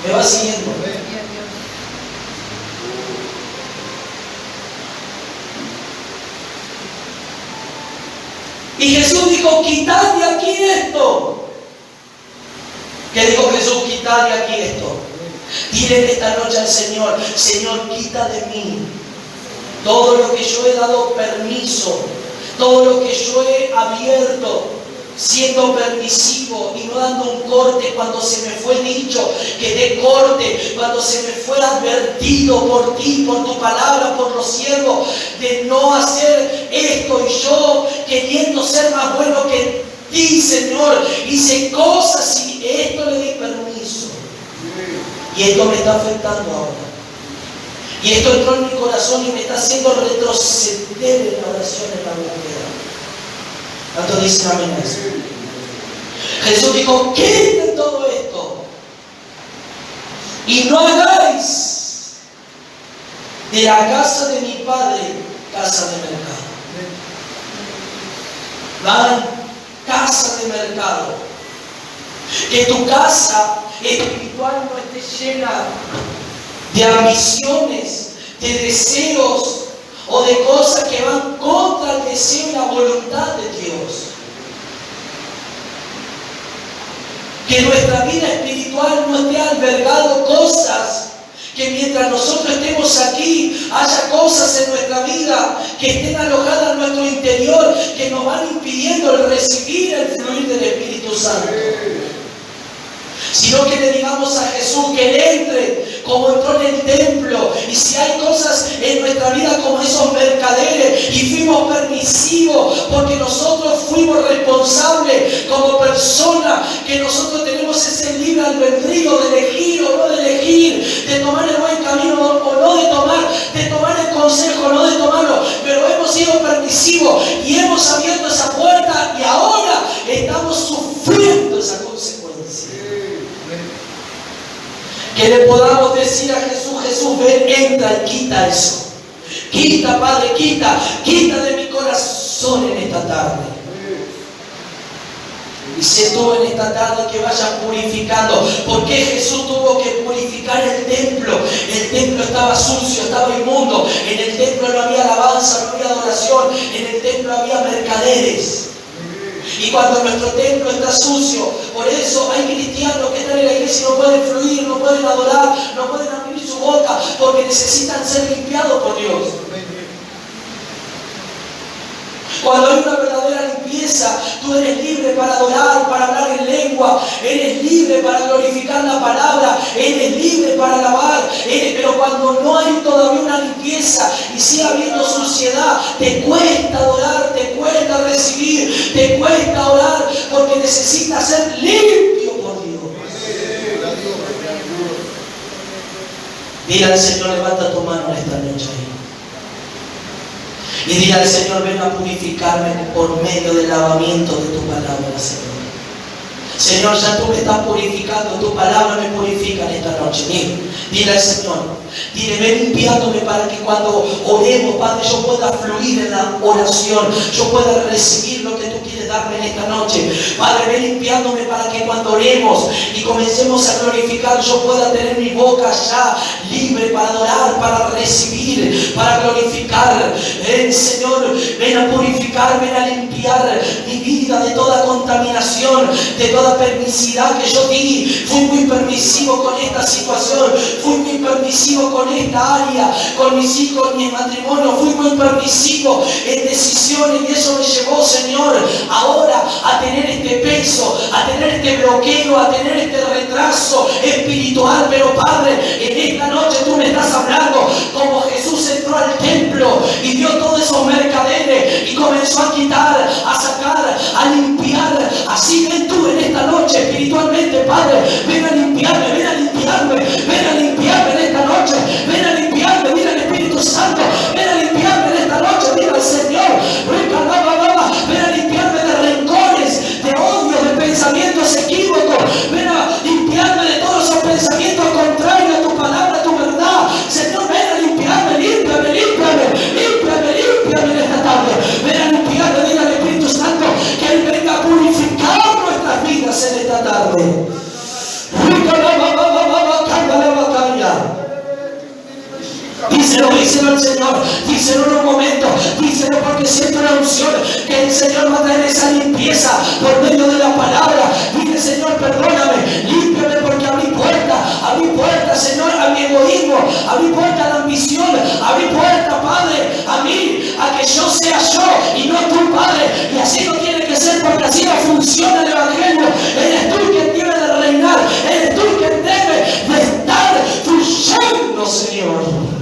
Me va siguiendo. Y Jesús dijo, quitad de aquí esto. ¿Qué dijo Jesús? Quitad de aquí esto. Dile esta noche al Señor, Señor, quita de mí todo lo que yo he dado permiso, todo lo que yo he abierto, siendo permisivo y no dando un corte cuando se me fue dicho que dé corte, cuando se me fue advertido por ti, por tu palabra, por los siervos, de no hacer esto, y yo queriendo ser más bueno que ti, Señor, hice cosas y esto le di permiso. Y esto me está afectando ahora. Y esto entró en mi corazón y me está haciendo retroceder en la oración, en la búsqueda. ¿Cuánto dicen amén a eso? Jesús dijo, quiten todo esto y no hagáis de la casa de mi Padre casa de mercado. Hagan casa de mercado. Que tu casa espiritual no esté llena de ambiciones, de deseos o de cosas que van contra el deseo y la voluntad de Dios. Que nuestra vida espiritual no esté albergando cosas, que mientras nosotros estemos aquí haya cosas en nuestra vida que estén alojadas en nuestro interior, que nos van impidiendo el recibir el fluir del Espíritu Santo. Sino que le digamos a Jesús que Él entre como entró en el templo. Y si hay cosas en nuestra vida como esos mercaderes y fuimos permisivos porque nosotros fuimos responsables como personas, que nosotros tenemos ese libre albedrío de elegir o no de elegir, de tomar el buen camino o no de tomar el consejo o no de tomarlo, pero hemos sido permisivos y hemos abierto esa puerta y ahora estamos sufriendo esa consecuencia. Que le podamos decir a Jesús, Jesús, ven, entra y quita eso. Quita, Padre, quita de mi corazón en esta tarde. Y sé tú en esta tarde que vayas purificando. ¿Por qué Jesús tuvo que purificar el templo? El templo estaba sucio, estaba inmundo. En el templo no había alabanza, no había adoración. En el templo había mercaderes. Y cuando nuestro templo está sucio, por eso hay cristianos que están en la iglesia y no pueden fluir, no pueden adorar, no pueden abrir su boca, porque necesitan ser limpiados por Dios. Cuando hay una verdadera limpieza, tú eres libre para adorar, para hablar en lengua, eres libre para glorificar la palabra, eres libre para alabar, pero cuando no hay todavía una limpieza y sigue habiendo suciedad, te cuesta adorar, te cuesta recibir, te cuesta orar, porque necesitas ser limpio por Dios. Dile al Señor, levanta tu mano esta noche ahí. Y dile al Señor, ven a purificarme por medio del lavamiento de tu palabra, Señor. Señor, ya tú me estás purificando, tu palabra me purifica en esta noche. Dile al Señor, dile, ven limpiándome para que cuando oremos, Padre, yo pueda fluir en la oración, yo pueda recibir lo que tú quieres darme en esta noche. Padre, ve limpiándome para que cuando oremos y comencemos a glorificar, yo pueda tener mi boca ya libre para adorar, para recibir, para glorificar. Señor, ven a purificar, ven a limpiar mi vida de toda contaminación, de toda permisividad que yo di. Fui muy permisivo con esta situación, fui muy permisivo con esta área, con mis hijos, mi matrimonio, fui muy permisivo en decisiones y eso me llevó, Señor, ahora a tener este peso, a tener este bloqueo, a tener este retraso espiritual. Pero Padre, en esta noche tú me estás hablando como Jesús entró al templo y vio todos esos mercaderes y comenzó a quitar, a sacar, a limpiar. Así ven tú en esta noche espiritualmente, Padre, ven a limpiarme, ven a limpiarme, ven a limpiarme en esta noche, ven a limpiarme, mira el Espíritu Santo, ven a limpiarme en esta noche, mira al Señor, ven a limpiarme de rencores, de odio, de pensamientos equívocos, ven a limpiarme de todos esos pensamientos contrarios a tu palabra, a tu verdad. Señor, ven a limpiarme, límpiame, límpiame, límpiame, límpiame en esta tarde, ven a limpiarme, diga al Espíritu Santo que Él venga a purificar nuestras vidas en esta tarde. Díselo al Señor, díselo en un momento, díselo porque siento la unción que el Señor va a traer esa limpieza por medio de la palabra. Dile, Señor, perdóname, límpiame porque abrí puerta, Señor, a mi egoísmo, abrí puerta a la ambición, abrí puerta, Padre, a mí, a que yo sea yo y no tú, Padre. Y así no tiene que ser, porque así no funciona el Evangelio. Eres tú quien debe de reinar, eres tú quien debe de estar fluyendo, Señor.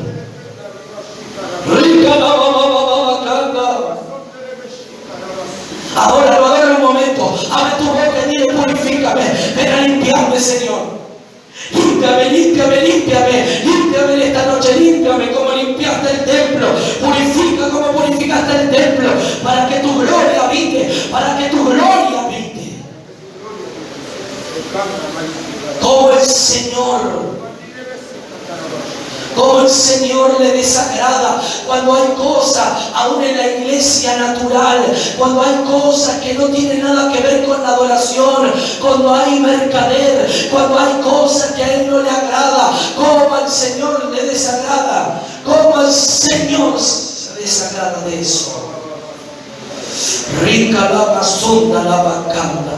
Ahora un momento, abre tu boca y dile, purifícame, ven a limpiarme, Señor. Límpiame, límpiame, límpiame, límpiame en esta noche, límpiame como limpiaste el templo, purifica como purificaste el templo, para que tu gloria habite, para que tu gloria habite. Como el Señor le desagrada cuando hay cosas, aún en la iglesia natural, cuando hay cosas que no tienen nada que ver con la adoración, cuando hay mercader, cuando hay cosas que a Él no le agrada, como al Señor le desagrada, como al Señor se desagrada de eso. Rica la basunda la bacanda.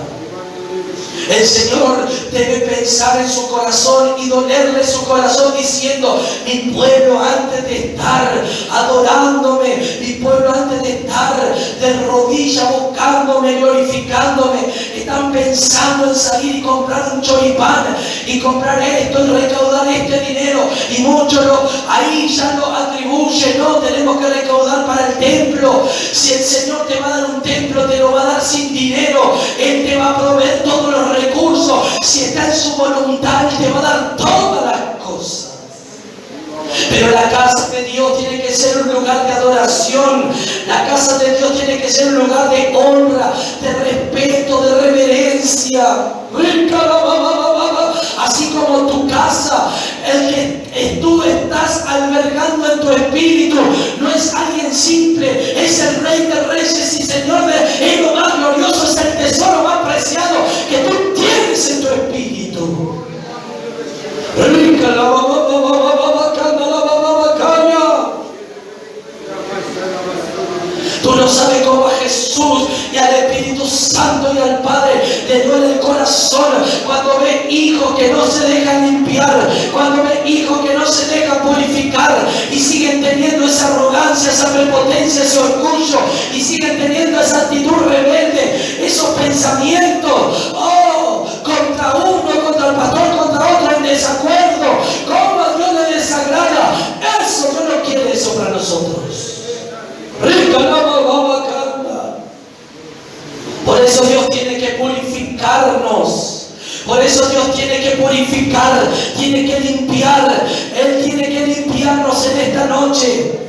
El Señor debe pensar en su corazón y dolerle su corazón diciendo, mi pueblo antes de estar adorándome, mi pueblo antes de estar de rodillas buscándome, glorificándome, están pensando en salir y comprar un choripán y comprar esto y recaudar este dinero, y muchos ahí ya lo atribuyen, no, tenemos que recaudar para el templo. Si el Señor te va a dar un templo, te lo va a dar sin dinero, Él te va a proveer todos los recursos. Si está en su voluntad, Él te va a dar todas las cosas. Pero la casa de Dios tiene que ser un lugar de adoración. La casa de Dios tiene que ser un lugar de honra, de respeto, de reverencia. Así como tu casa, el que tú estás albergando en tu espíritu, no es alguien simple, es el Rey de Reyes y Señor de lo más glorioso, es el tesoro más preciado que tú tienes en tu espíritu. Tú no sabes cómo a Jesús y al Espíritu Santo y al Padre le duele el corazón cuando ve hijos que no se dejan limpiar, cuando ve hijos que no se dejan purificar y siguen teniendo esa arrogancia, esa prepotencia, ese orgullo, y siguen teniendo esa actitud rebelde, esos pensamientos, contra uno, contra el pastor, contra otro, en desacuerdo. ¿Cómo a Dios le desagrada? Eso Dios no quiere eso para nosotros. Por eso Dios tiene que purificarnos. Por eso Dios tiene que purificar, tiene que limpiar. Él tiene que limpiarnos en esta noche.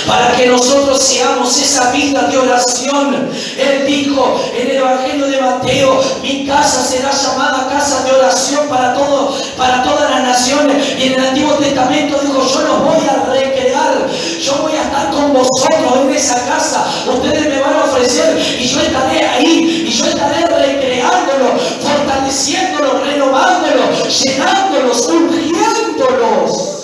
para que nosotros seamos esa vida de oración. Él dijo en el Evangelio de Mateo: mi casa será llamada casa de oración para todas las naciones. Y en el Antiguo Testamento dijo: yo los voy a recrear, yo voy a estar con vosotros en esa casa, ustedes me van a ofrecer y yo estaré ahí, y yo estaré recreándolos, fortaleciéndolos, renovándolos, llenándolos, ungiéndolos.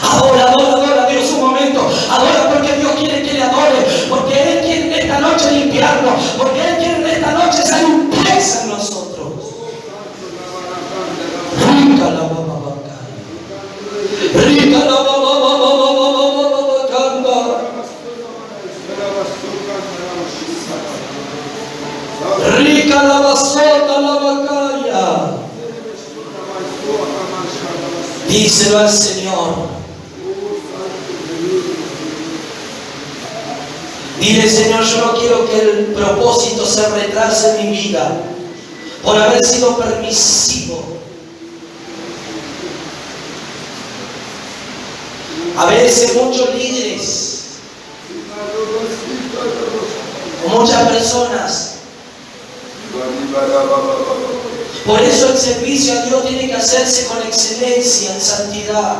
Adora a Dios un momento. Adora porque Dios quiere que le adore, porque Él quiere en esta noche limpiarnos, porque Él quiere en esta noche hacer limpieza en nosotros. Rica la rica la basota la bacaya. Díselo al Señor. Dile: Señor, yo no quiero que el propósito se retrase en mi vida por haber sido permisivo. A veces muchos líderes o muchas personas, por eso el servicio a Dios tiene que hacerse con excelencia, en santidad.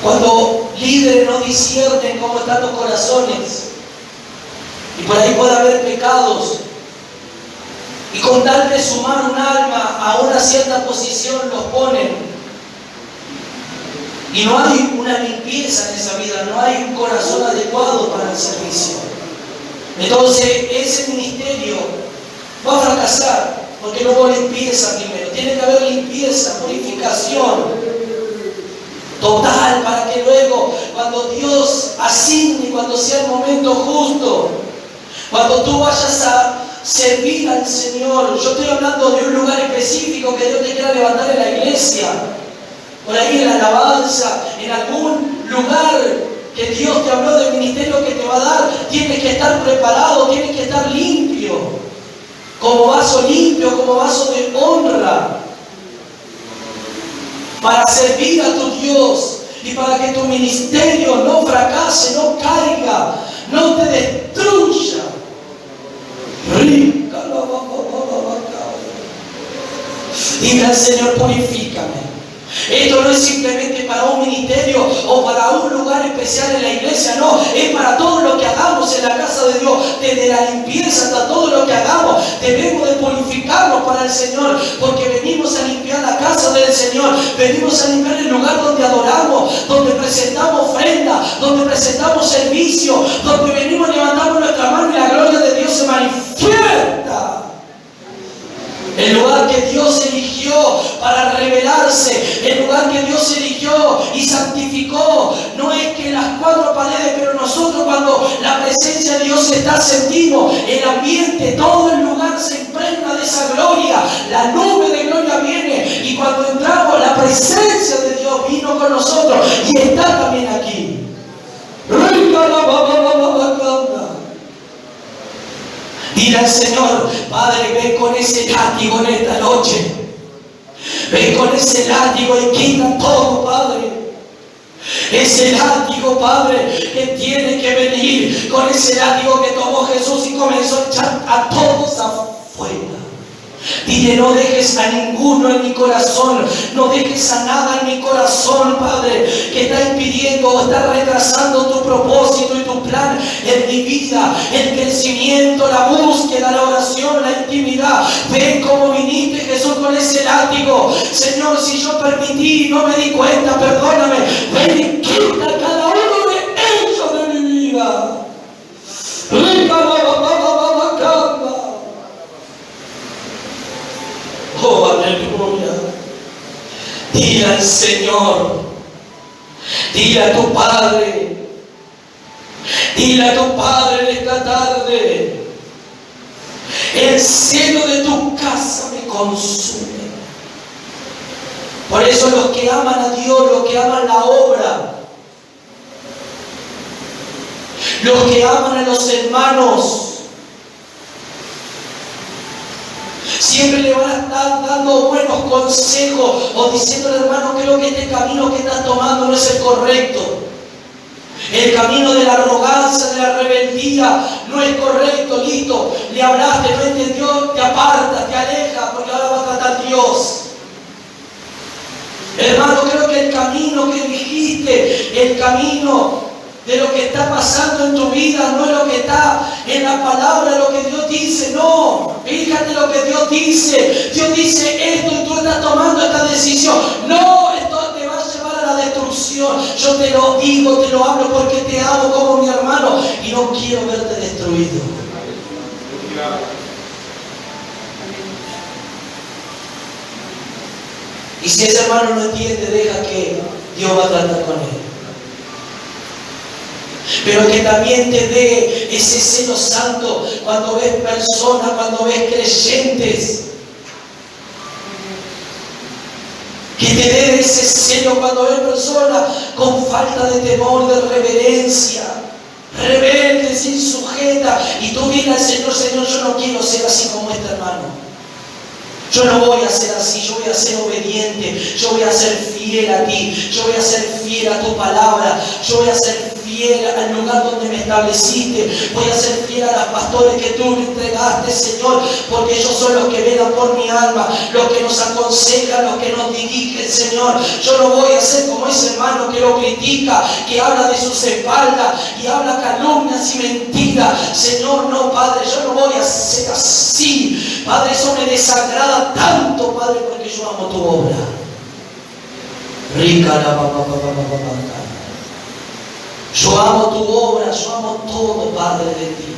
Cuando líderes no disciernen cómo están los corazones, y por ahí puede haber pecados, y con tal de sumar un alma a una cierta posición los ponen, y no hay una limpieza en esa vida, no hay un corazón adecuado para el servicio. Entonces ese ministerio va a fracasar, porque no hubo limpieza primero. Tiene que haber limpieza, purificación total, para que luego, cuando Dios asigne, cuando sea el momento justo, cuando tú vayas a servir al Señor, yo estoy hablando de un lugar específico que Dios te quiera levantar en la iglesia, por ahí en la alabanza, en algún lugar que Dios te habló del ministerio que te va a dar, tienes que estar preparado, tienes que estar limpio, como vaso limpio, como vaso de honra, para servir a tu Dios y para que tu ministerio no fracase, no caiga, no te destruya. Dile al Señor: purifícame. Esto no es simplemente para un ministerio o para un lugar especial en la iglesia, no, es para todo lo que hagamos en la casa de Dios, desde la limpieza hasta todo lo que hagamos. Debemos de purificarnos para el Señor, porque venimos a limpiar la casa del Señor, venimos a limpiar el lugar donde adoramos, donde presentamos ofrenda, donde presentamos servicio, donde venimos levantando nuestra mano y la gloria de Dios se manifiesta. El lugar que Dios eligió para revelarse, el lugar que Dios eligió y santificó, no es que las cuatro paredes, pero nosotros cuando la presencia de Dios está, sentimos el ambiente, todo el lugar se impregna de esa gloria, la nube de gloria viene, y cuando entramos la presencia de Dios vino con nosotros y está también aquí. Dile al Señor: Padre, ven con ese látigo en esta noche. Ven con ese látigo y quita todo, Padre. Ese látigo, Padre, que tiene que venir, con ese látigo que tomó Jesús y comenzó a echar a todos afuera. Dile: no dejes a ninguno en mi corazón, no dejes a nada en mi corazón, Padre, que está impidiendo o está retrasando tu propósito y tu plan en mi vida, el crecimiento, la búsqueda, la oración, la intimidad. Ven como viniste, Jesús, con ese látigo. Señor, si yo permití y no me di cuenta, perdóname. Ven y quita cada uno de ellos de mi vida. Oh, aleluya. Dile al Señor, dile a tu Padre, dile a tu Padre en esta tarde: el celo de tu casa me consume. Por eso los que aman a Dios, los que aman la obra, los que aman a los hermanos, si siempre le van a estar dando buenos consejos o diciendo, hermano, creo que este camino que estás tomando no es el correcto. El camino de la arrogancia, de la rebeldía, no es correcto, listo. Le hablaste, no entendió, te aparta, te aleja, porque ahora va a tratar Dios. Hermano, creo que el camino que dijiste, el camino de lo que está pasando en tu vida, no es lo que está en la palabra, lo que Dios dice, no. Fíjate lo que Dios dice. Dios dice esto y tú estás tomando esta decisión. No, esto te va a llevar a la destrucción. Yo te lo digo, te lo hablo porque te amo como mi hermano y no quiero verte destruido. Y si ese hermano no entiende, deja que Dios va a tratar con él. Pero que también te dé ese celo santo cuando ves personas, cuando ves creyentes. Que te dé ese celo cuando ves personas con falta de temor, de reverencia, rebeldes, insujetas. Y tú vienes al Señor, Señor, yo no quiero ser así como este hermano. Yo no voy a ser así, yo voy a ser obediente, yo voy a ser fiel a ti, yo voy a ser fiel a tu palabra, yo voy a ser fiel al lugar donde me estableciste, voy a ser fiel a los pastores que tú me entregaste, Señor, porque ellos son los que velan por mi alma, los que nos aconsejan, los que nos dirigen, Señor. Yo no voy a ser como ese hermano que lo critica, que habla de sus espaldas y habla calumnias y mentiras. Señor, no, Padre, yo no voy a ser así. Padre, eso me desagrada tanto, Padre, porque yo amo tu obra. Rica la papá. Yo amo tu obra, yo amo todo, Padre, de ti.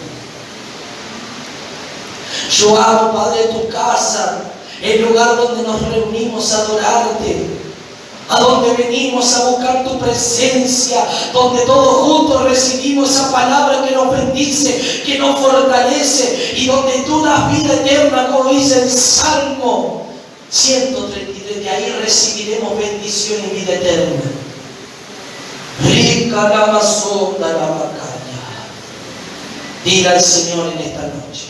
Yo amo, Padre, tu casa, el lugar donde nos reunimos a adorarte, a donde venimos a buscar tu presencia, donde todos juntos recibimos esa palabra que nos bendice, que nos fortalece y donde tú das vida eterna, como dice el Salmo 133, de ahí recibiremos bendición y vida eterna. Rica la mazonda la macaya. Diga el Señor en esta noche.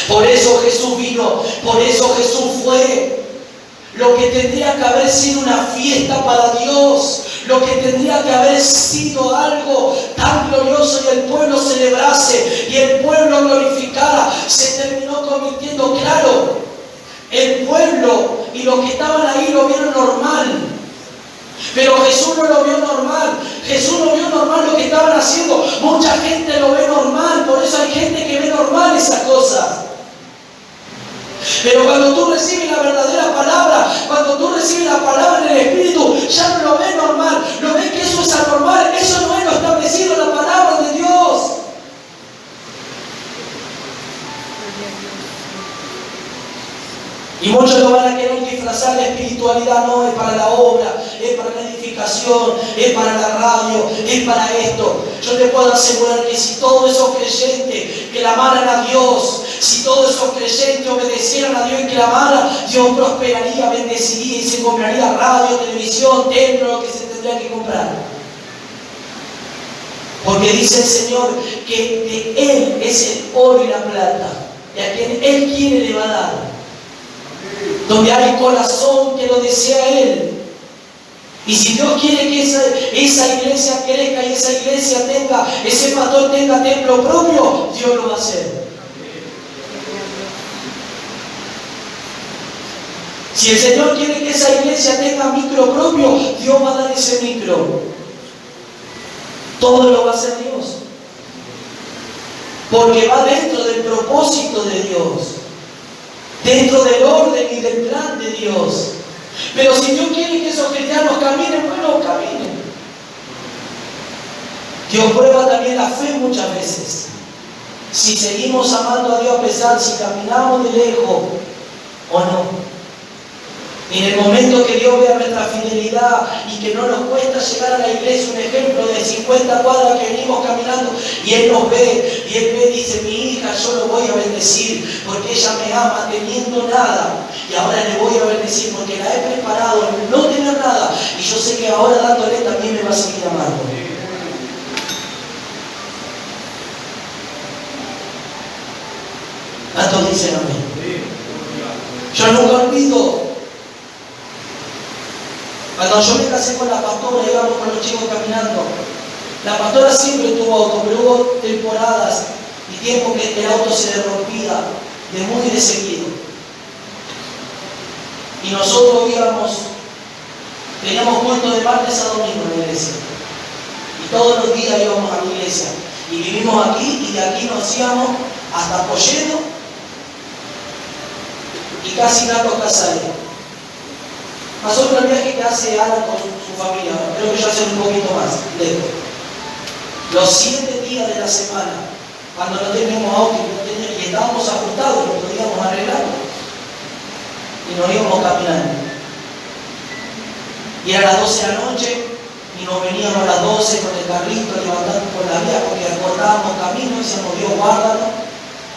Por eso Jesús vino, por eso Jesús fue. Lo que tendría que haber sido una fiesta para Dios, lo que tendría que haber sido algo tan glorioso y el pueblo celebrase y el pueblo glorificara, se terminó convirtiendo, claro, el pueblo y los que estaban ahí lo vieron normal. Pero Jesús no lo vio normal. Jesús no vio normal lo que estaban haciendo. Mucha gente lo ve normal, por eso hay gente que ve normal esas cosas. Pero cuando tú recibes la verdadera palabra, cuando tú recibes la palabra en el Espíritu, ya no lo ves normal, lo ves que eso es anormal, eso no es lo establecido en la palabra de Dios. Y muchos lo van a querer disfrazar de espiritualidad, no, es para la obra, es para la edificación, es para la radio, es para esto. Yo te puedo asegurar que si todos esos creyentes clamaran a Dios, si todos esos creyentes obedecieran a Dios y clamaran, Dios prosperaría, bendeciría y se compraría radio, televisión, templo, lo que se tendría que comprar. Porque dice el Señor que de Él es el oro y la plata, y a quien Él quiere le va a dar. Donde hay corazón que lo desea Él. Y si Dios quiere que esa iglesia crezca y esa iglesia tenga, ese pastor tenga templo propio, Dios lo va a hacer. Si el Señor quiere que esa iglesia tenga micro propio, Dios va a dar ese micro. Todo lo va a hacer Dios. Porque va dentro del propósito de Dios. Dentro del orden y del plan de Dios. Pero si Dios quiere que esos cristianos caminen, bueno, caminen. Dios prueba también la fe muchas veces. Si seguimos amando a Dios a pesar, si caminamos de lejos o no. Y en el momento que Dios vea nuestra fidelidad y que no nos cuesta llegar a la iglesia, un ejemplo de 50 cuadras que venimos caminando, y Él nos ve, y Él ve y dice, mi hija yo lo voy a bendecir, porque ella me ama teniendo nada, y ahora le voy a bendecir porque la he preparado, no tener nada, y yo sé que ahora dándole también me va a seguir amando. ¿Cuántos dicen amén? Yo nunca olvido cuando yo me casé con la pastora, íbamos con los chicos caminando. La pastora siempre tuvo auto, pero hubo temporadas y tiempos que el auto se le rompía de muy de seguido. Y nosotros teníamos culto de martes a domingo en la iglesia. Y todos los días íbamos a la iglesia. Y vivimos aquí y de aquí nos íbamos hasta Polledo y casi Naco Casario. Más otro viaje que hace Alan con su familia, creo que ya hace un poquito más lejos. Los 7 días de la semana, cuando no teníamos auto y estábamos ajustados, lo podíamos arreglar y nos íbamos caminando. Y era las 12 de la noche y nos veníamos a las 12 con el carrito levantando por la vía porque acordábamos camino y decíamos, Dios guárdanos,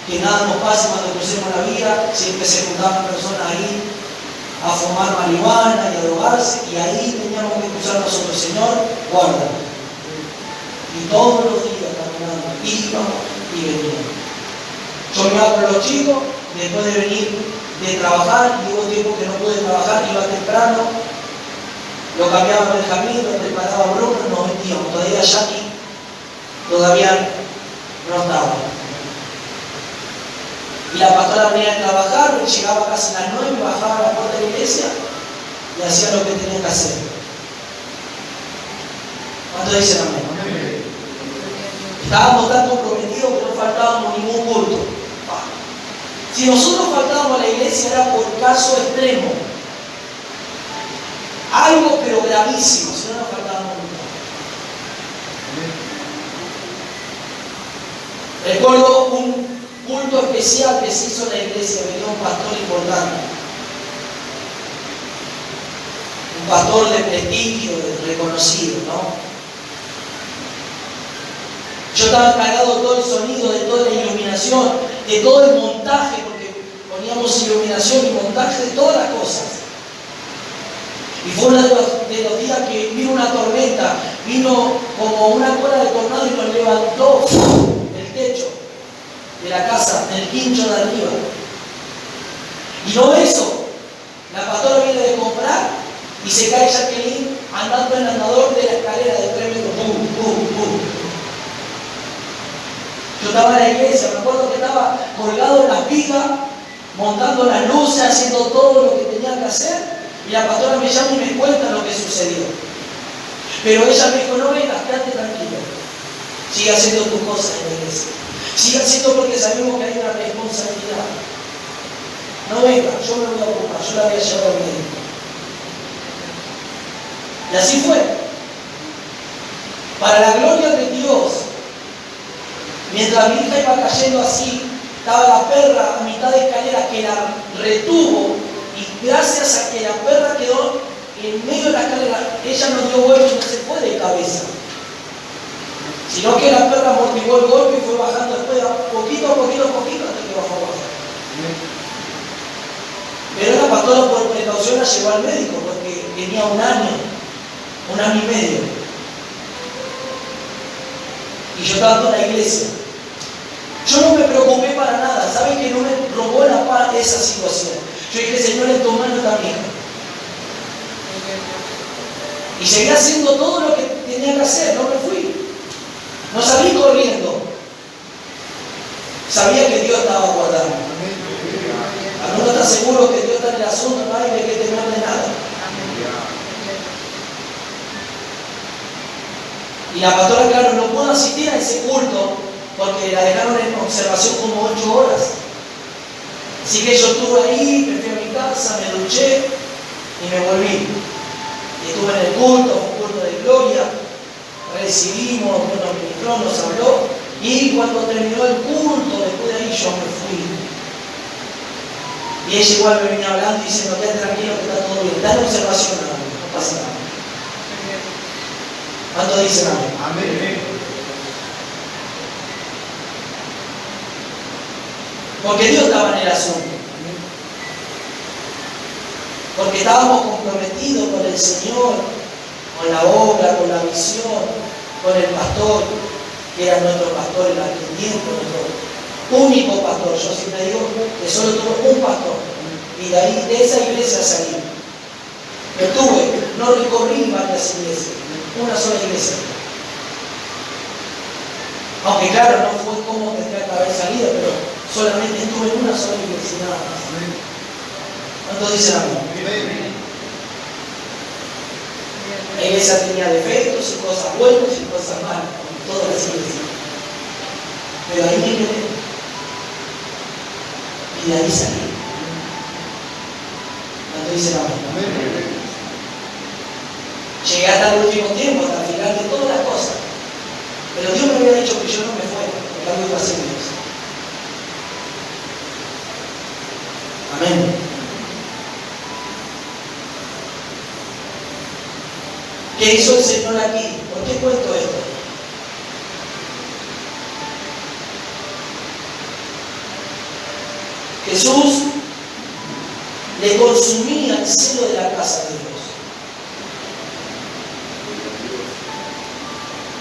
que nada nos pase cuando crucemos la vía. Siempre se juntaban personas ahí a fumar marihuana y a drogarse, y ahí teníamos que cruzar nosotros, Señor, guárdanos. Y todos los días caminando, íbamos y veníamos. Yo me iba con los chicos, después de venir de trabajar, y hubo tiempo que no pude trabajar, iba temprano, lo cambiaba Benjamín, lo preparaba Bruno, nos metíamos. Todavía Jackie no estaba. Y la pastora venía a trabajar, llegaba casi a las 9, bajaba a la puerta de la iglesia y hacía lo que tenía que hacer. ¿Cuántos dicen amén? Estábamos tan comprometidos que no faltábamos ningún culto. Si nosotros faltábamos a la iglesia era por caso extremo. Algo pero gravísimo, si no nos faltábamos nunca. Recuerdo un culto especial que se hizo en la iglesia, venía un pastor importante. Un pastor de prestigio, reconocido, ¿no? Yo estaba encargado de todo el sonido, de toda la iluminación, de todo el montaje, porque poníamos iluminación y montaje de todas las cosas. Y fue uno de los días que vino una tormenta, vino como una cola de tornado y nos levantó el techo de la casa, del quincho de arriba. Y no eso, la pastora viene de comprar y se cae Jacqueline andando en el andador de la escalera de 3 metros. ¡Pum, pum, pum! Yo estaba en la iglesia, me acuerdo que estaba colgado en las vigas, montando las luces, haciendo todo lo que tenía que hacer, y la pastora me llama y me cuenta lo que sucedió. Pero ella me dijo, no vengas, quédate tranquilo, sigue haciendo tus cosas en la iglesia. Siga haciendo porque sabemos que hay una responsabilidad. No venga, yo me voy a ocupar, yo la voy a llevar al médico. Y así fue. Para la gloria de Dios, mientras mi hija iba cayendo así, estaba la perra a mitad de escalera que la retuvo, y gracias a que la perra quedó en medio de la escalera, ella no dio vuelta y no se fue de cabeza. Sino que la perra amortiguó el golpe y fue bajando después, poquito a poquito, hasta que bajó abajo. Pero la pastora por precaución la llevó al médico, porque tenía 1 año y medio. Y yo estaba en la iglesia. Yo no me preocupé para nada, ¿saben que no me robó la paz esa situación? Yo dije, Señor, en tu mano está mi hija. Y seguí haciendo todo lo que tenía que hacer, no me fui. No salí corriendo. Sabía que Dios estaba guardando. Cuando uno está seguro que Dios está en el asunto, no hay de qué temer de nada. Y la pastora, claro, no pudo asistir a ese culto porque la dejaron en observación como 8 horas. Así que yo estuve ahí, me fui a mi casa, me duché y me volví. Y estuve en el culto, un culto de gloria. Recibimos, nos ministró, nos habló, y cuando terminó el culto, después de ahí yo me fui. Y ella igual me venía hablando y diciendo, quédate tranquilo que está todo bien, está en observación nada más, no pasa nada. ¿Cuánto dicen amén? Amén. Porque Dios estaba en el asunto. Porque estábamos comprometidos con el Señor, con la obra, con la visión, con el pastor, que era nuestro pastor, el arquitecto, nuestro único pastor. Yo siempre digo que solo tuvo un pastor, Y de ahí, de esa iglesia salí. No recorrí varias iglesias, una sola iglesia. Aunque claro, no fue como tendría que haber salido, pero solamente estuve en una sola iglesia, nada más. ¿Cuántos dicen amén? La iglesia tenía defectos y cosas buenas y cosas malas, como todas las iglesias. Pero ahí me quedé. Y de ahí salí. ¿Cuántos dicen amén? Llegué hasta el último tiempo, hasta el final de todas las cosas. Pero Dios me había dicho que yo no me fuera, porque algo iba a hacer Dios. Amén. ¿Qué hizo el Señor aquí? ¿Por qué cuento esto? Jesús le consumía el celo de la casa de Dios.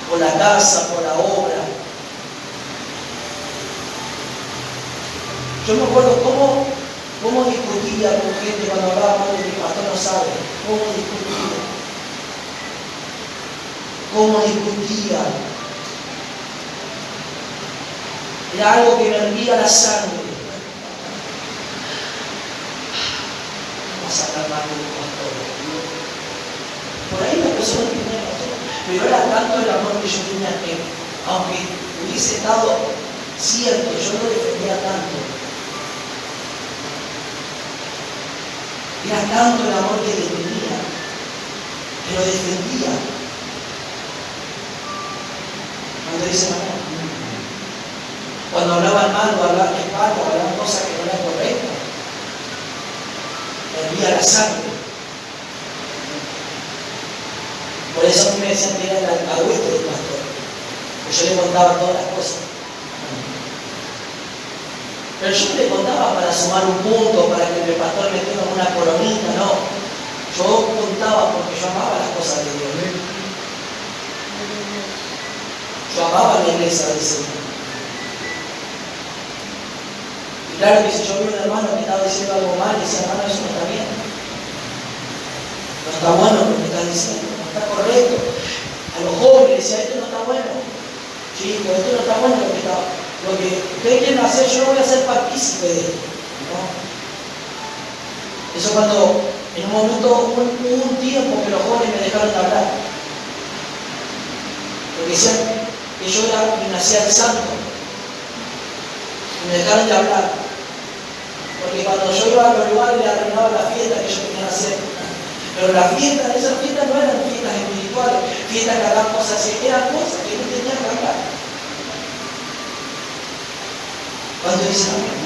Por la casa, por la obra. Yo me acuerdo cómo discutía con gente cuando hablaba mal de mi pastor, no sabe. Cómo discutía. Era algo que me hervía la sangre. Vamos a hablar mal de mi pastor. Por ahí la persona tenía pastor. Pero era tanto el amor que yo tenía que, aunque hubiese estado cierto, yo lo defendía tanto. Era tanto el amor que le tenía, que lo defendía. Cuando dice amor, cuando hablaban mal o hablaban espalda o hablaban cosas que no eran correctas, hervía la sangre. Por eso a mí me decían que era el alcahuete del pastor, porque yo le contaba todas las cosas. Pero yo no le contaba para sumar un punto, para que el pastor me tenga una coronita, no. Yo contaba porque yo amaba las cosas de Dios. Yo amaba la iglesia del Señor. Y claro que si yo vi a un hermano que estaba diciendo algo mal, decía, hermano, eso no está bien. No está bueno lo que estás diciendo. Está correcto. A los jóvenes decía, esto no está bueno. Chicos, esto no está bueno lo que ustedes quieren hacer, yo no voy a ser partícipe de esto. ¿No? Eso cuando en un momento hubo un tiempo que los jóvenes me dejaron de hablar. Porque decían que yo era y nacía el santo. Y me dejaron de hablar. Porque cuando yo iba a los lugares le arruinaba la fiesta que ellos querían hacer. Pero esas fiestas no eran fiestas espirituales, fiestas que hablaban cosas así, eran cosas que no tenían que hablar. ¿Cuánto dicen amén?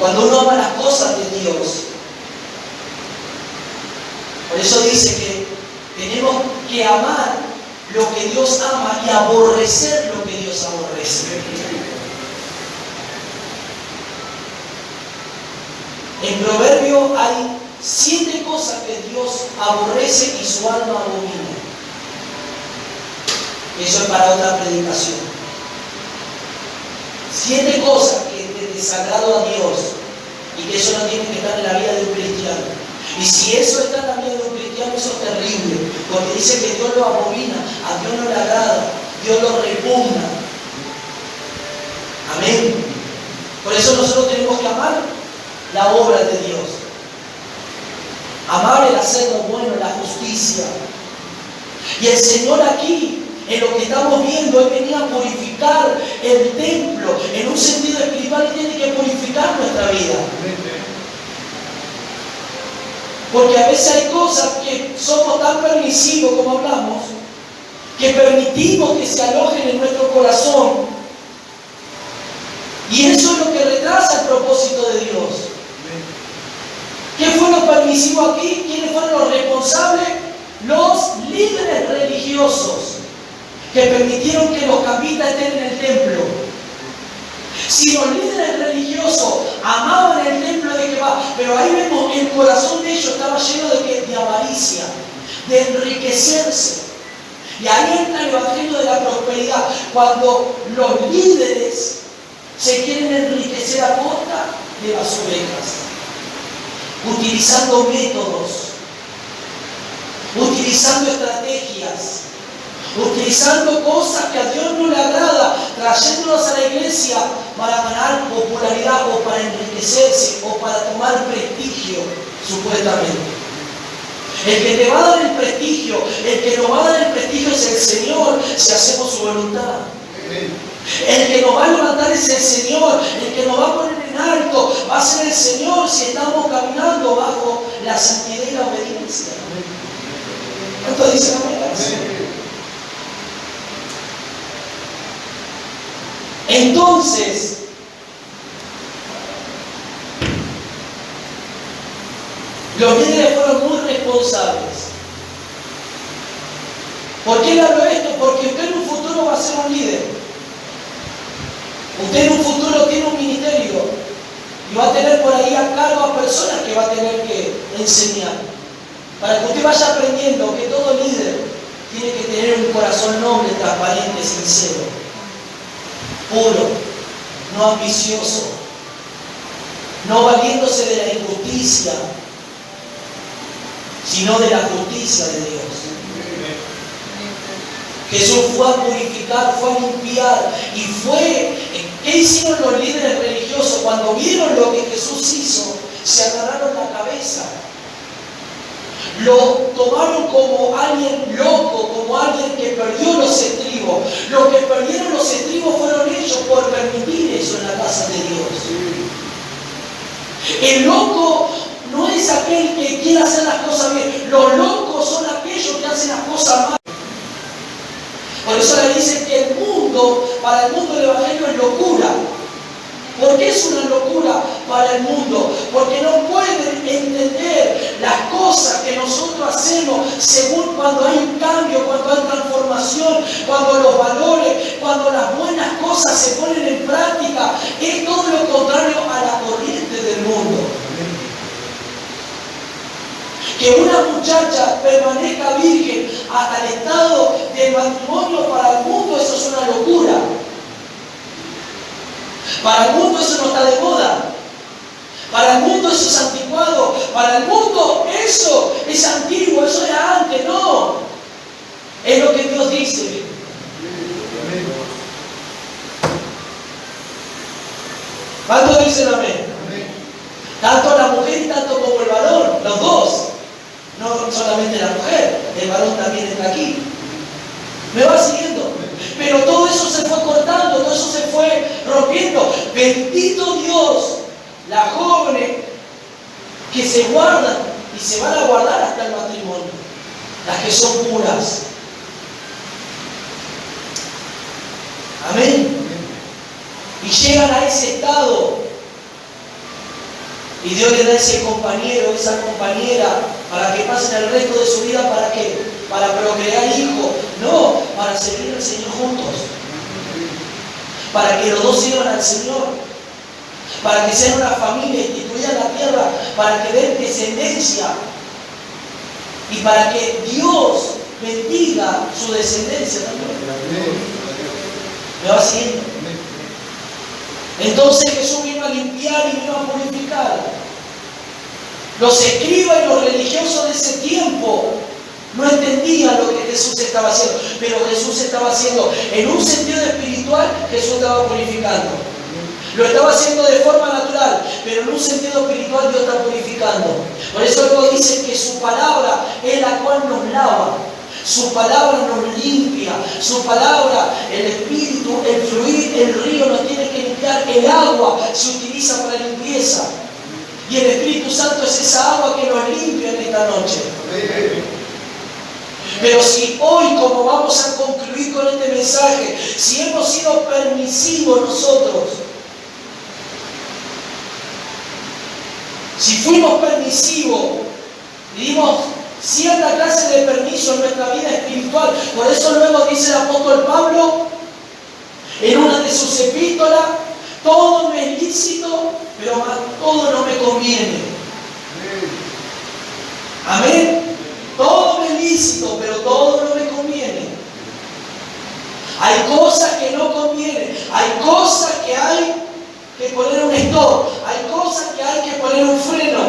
Cuando uno ama las cosas de Dios, por eso dice que tenemos que amar lo que Dios ama y aborrecer lo que Dios aborrece. En Proverbio hay 7 cosas que Dios aborrece y su alma abomina. Eso es para otra predicación. 7 cosas que es de desagrado a Dios y que eso no tiene que estar en la vida de un cristiano. Y si eso está en la vida de un cristiano, eso es terrible, porque dice que Dios lo abomina, a Dios no le agrada, Dios lo repugna. Amén. Por eso nosotros tenemos que amar la obra de Dios. Amar el hacer lo bueno, la justicia. Y el Señor aquí, en lo que estamos viendo, Él venía a purificar el templo. En un sentido espiritual, Él tiene que purificar nuestra vida. Porque a veces hay cosas que somos tan permisivos como hablamos, que permitimos que se alojen en nuestro corazón. Y eso es lo que retrasa el propósito de Dios. ¿Qué fue lo permisivo aquí? ¿Quiénes fueron los responsables? Los líderes religiosos que permitieron que los capitas estén en el templo. Si los líderes religiosos amaban el templo de Jehová, pero ahí vemos que el corazón de ellos estaba lleno de avaricia, de enriquecerse. Y ahí entra el evangelio de la prosperidad, cuando los líderes se quieren enriquecer a costa de las ovejas, utilizando métodos, utilizando estrategias, utilizando cosas que a Dios no le agrada, trayéndolas a la iglesia para ganar popularidad o para enriquecerse o para tomar prestigio, supuestamente. El que te va a dar el prestigio, el que nos va a dar el prestigio es el Señor si hacemos su voluntad. El que nos va a levantar es el Señor, el que nos va a poner en alto va a ser el Señor si estamos caminando bajo la santidad y la obediencia. ¿Cuánto dicen amén? Entonces, los líderes fueron muy responsables. ¿Por qué le hablo esto? Porque usted en un futuro va a ser un líder. Usted en un futuro tiene un ministerio y va a tener por ahí a cargo a personas que va a tener que enseñar. Para que usted vaya aprendiendo que todo líder tiene que tener un corazón noble, transparente, sincero, puro, no ambicioso, no valiéndose de la injusticia, sino de la justicia de Dios. Jesús fue a purificar, fue a limpiar y fue... ¿Qué hicieron los líderes religiosos? Cuando vieron lo que Jesús hizo, se agarraron la cabeza. Lo tomaron como alguien loco, como alguien que perdió los estribos. Los que perdieron los estribos fueron ellos por permitir eso en la casa de Dios. El loco no es aquel que quiere hacer las cosas bien. Los locos son aquellos que hacen las cosas mal. Por eso le dicen que el mundo, para el mundo el evangelio es locura. ¿Por qué es una locura para el mundo? Porque no pueden entender las cosas que nosotros hacemos según cuando hay un cambio, cuando hay transformación, cuando los valores, cuando las buenas cosas se ponen en práctica. Es todo lo contrario a la corriente del mundo. Que una muchacha permanezca virgen hasta el estado del matrimonio para el mundo, eso es una locura. Para el mundo eso no está de moda. Para el mundo eso es anticuado. Para el mundo eso es antiguo, eso era antes. No. Es lo que Dios dice. ¿Cuántos dicen amén? Tanto la mujer y tanto como el varón, los dos. No solamente la mujer, el varón también está aquí. ¿Me va siguiendo? Pero todo eso se fue cortando, todo eso se fue rompiendo. Bendito Dios, las jóvenes que se guardan y se van a guardar hasta el matrimonio, las que son puras. Amén. Y llegan a ese estado. Y Dios le da ese compañero, esa compañera, para que pasen el resto de su vida. ¿Para qué? Para procrear hijos. No, para servir al Señor juntos. Para que los dos sirvan al Señor. Para que sean una familia instituida en la tierra. Para que den descendencia. Y para que Dios bendiga su descendencia también. ¿Me va siguiendo? Entonces Jesús vino a limpiar y vino a purificar. Los escribas y los religiosos de ese tiempo no entendían lo que Jesús estaba haciendo, pero Jesús estaba haciendo, en un sentido espiritual, Jesús estaba purificando. Lo estaba haciendo de forma natural, pero en un sentido espiritual Dios está purificando. Por eso luego dice que su palabra es la cual nos lava. Su palabra nos limpia, su palabra, el espíritu, el fluir, el río nos tiene que limpiar, el agua se utiliza para limpieza. Y el Espíritu Santo es esa agua que nos limpia en esta noche. Pero si hoy, como vamos a concluir con este mensaje, si hemos sido permisivos nosotros, si fuimos permisivos y dimos cierta clase de permiso en nuestra vida espiritual. Por eso luego dice el apóstol Pablo en una de sus epístolas: todo me es lícito, pero todo no me conviene. Amén. Todo me es lícito, pero todo no me conviene. Hay cosas que no convienen. Hay cosas que hay que poner un stop. Hay cosas que hay que poner un freno.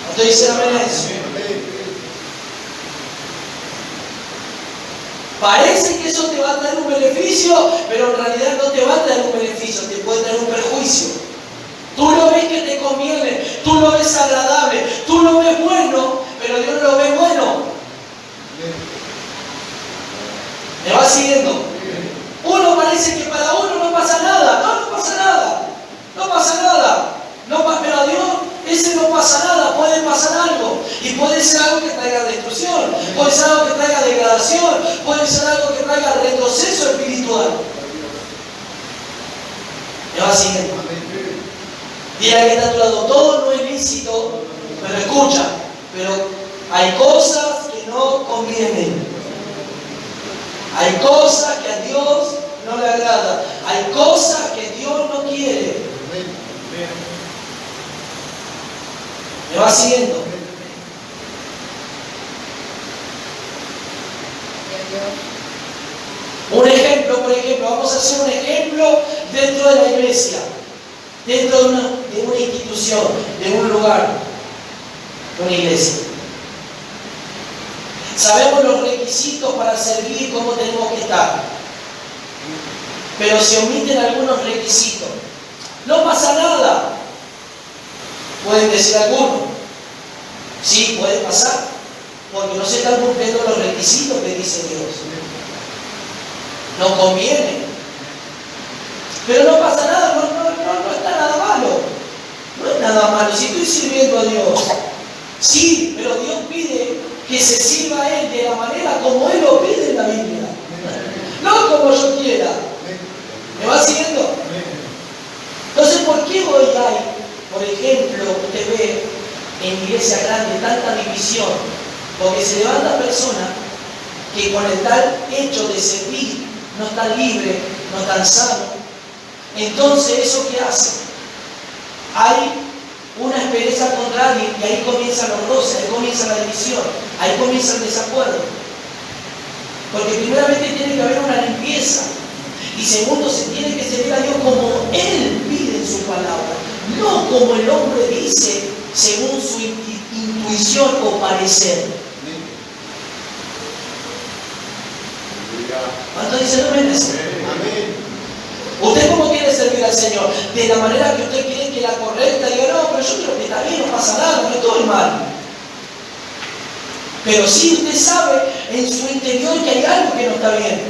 ¿No te dicen amén a eso? Parece que eso te va a traer un beneficio, pero en realidad no te va a traer un beneficio, te puede traer un perjuicio. Tú lo ves que te conviene, tú lo ves agradable, tú lo ves bueno, pero Dios no lo ve bueno. ¿Me va siguiendo? Uno parece que para uno no pasa nada. No pasa nada. No pasa nada. Pero a Dios ese no pasa nada. Puede pasar algo. Y puede ser algo que traiga destrucción. Puede ser algo que traiga degradación. Puede ser algo que traiga retroceso espiritual. ¿Me va siguiendo? Diga que está a tu lado. Todo no es lícito, pero escucha. Pero hay cosas que no convienen. Hay cosas que a Dios no le agrada. Hay cosas que Dios no quiere. ¿Me va siguiendo? Un ejemplo, por ejemplo, vamos a hacer un ejemplo dentro de la iglesia, dentro de una institución, de un lugar, de una iglesia. Sabemos los requisitos para servir, cómo tenemos que estar. Pero se omiten algunos requisitos. No pasa nada. Pueden decir algunos. Sí, puede pasar. Porque no se están cumpliendo los requisitos que dice Dios. No conviene. Pero no pasa nada, no está nada malo. No es nada malo. Si estoy sirviendo a Dios. Sí, pero Dios pide que se sirva a Él de la manera como Él lo pide en la Biblia. No como yo quiera. ¿Me va siguiendo? Entonces, ¿por qué hoy hay, por ejemplo, usted ve en iglesia grande tanta división? Porque se levantan personas que con el tal hecho de servir no están libres, no están sanos. Entonces, ¿eso qué hace? Hay una aspereza contra alguien y ahí comienzan los roces, ahí comienza la división, ahí comienza el desacuerdo. Porque primeramente tiene que haber una limpieza y segundo se tiene que servir a Dios como Él pide en su palabra, no como el hombre dice según su intuición o parecer. ¿Cuánto dicen amén? Amén. ¿Usted cómo quiere servir al Señor? De la manera que usted quiere que la correcta, diga, no, pero yo creo que está bien, no pasa nada, no estoy mal. Pero sí usted sabe en su interior que hay algo que no está bien.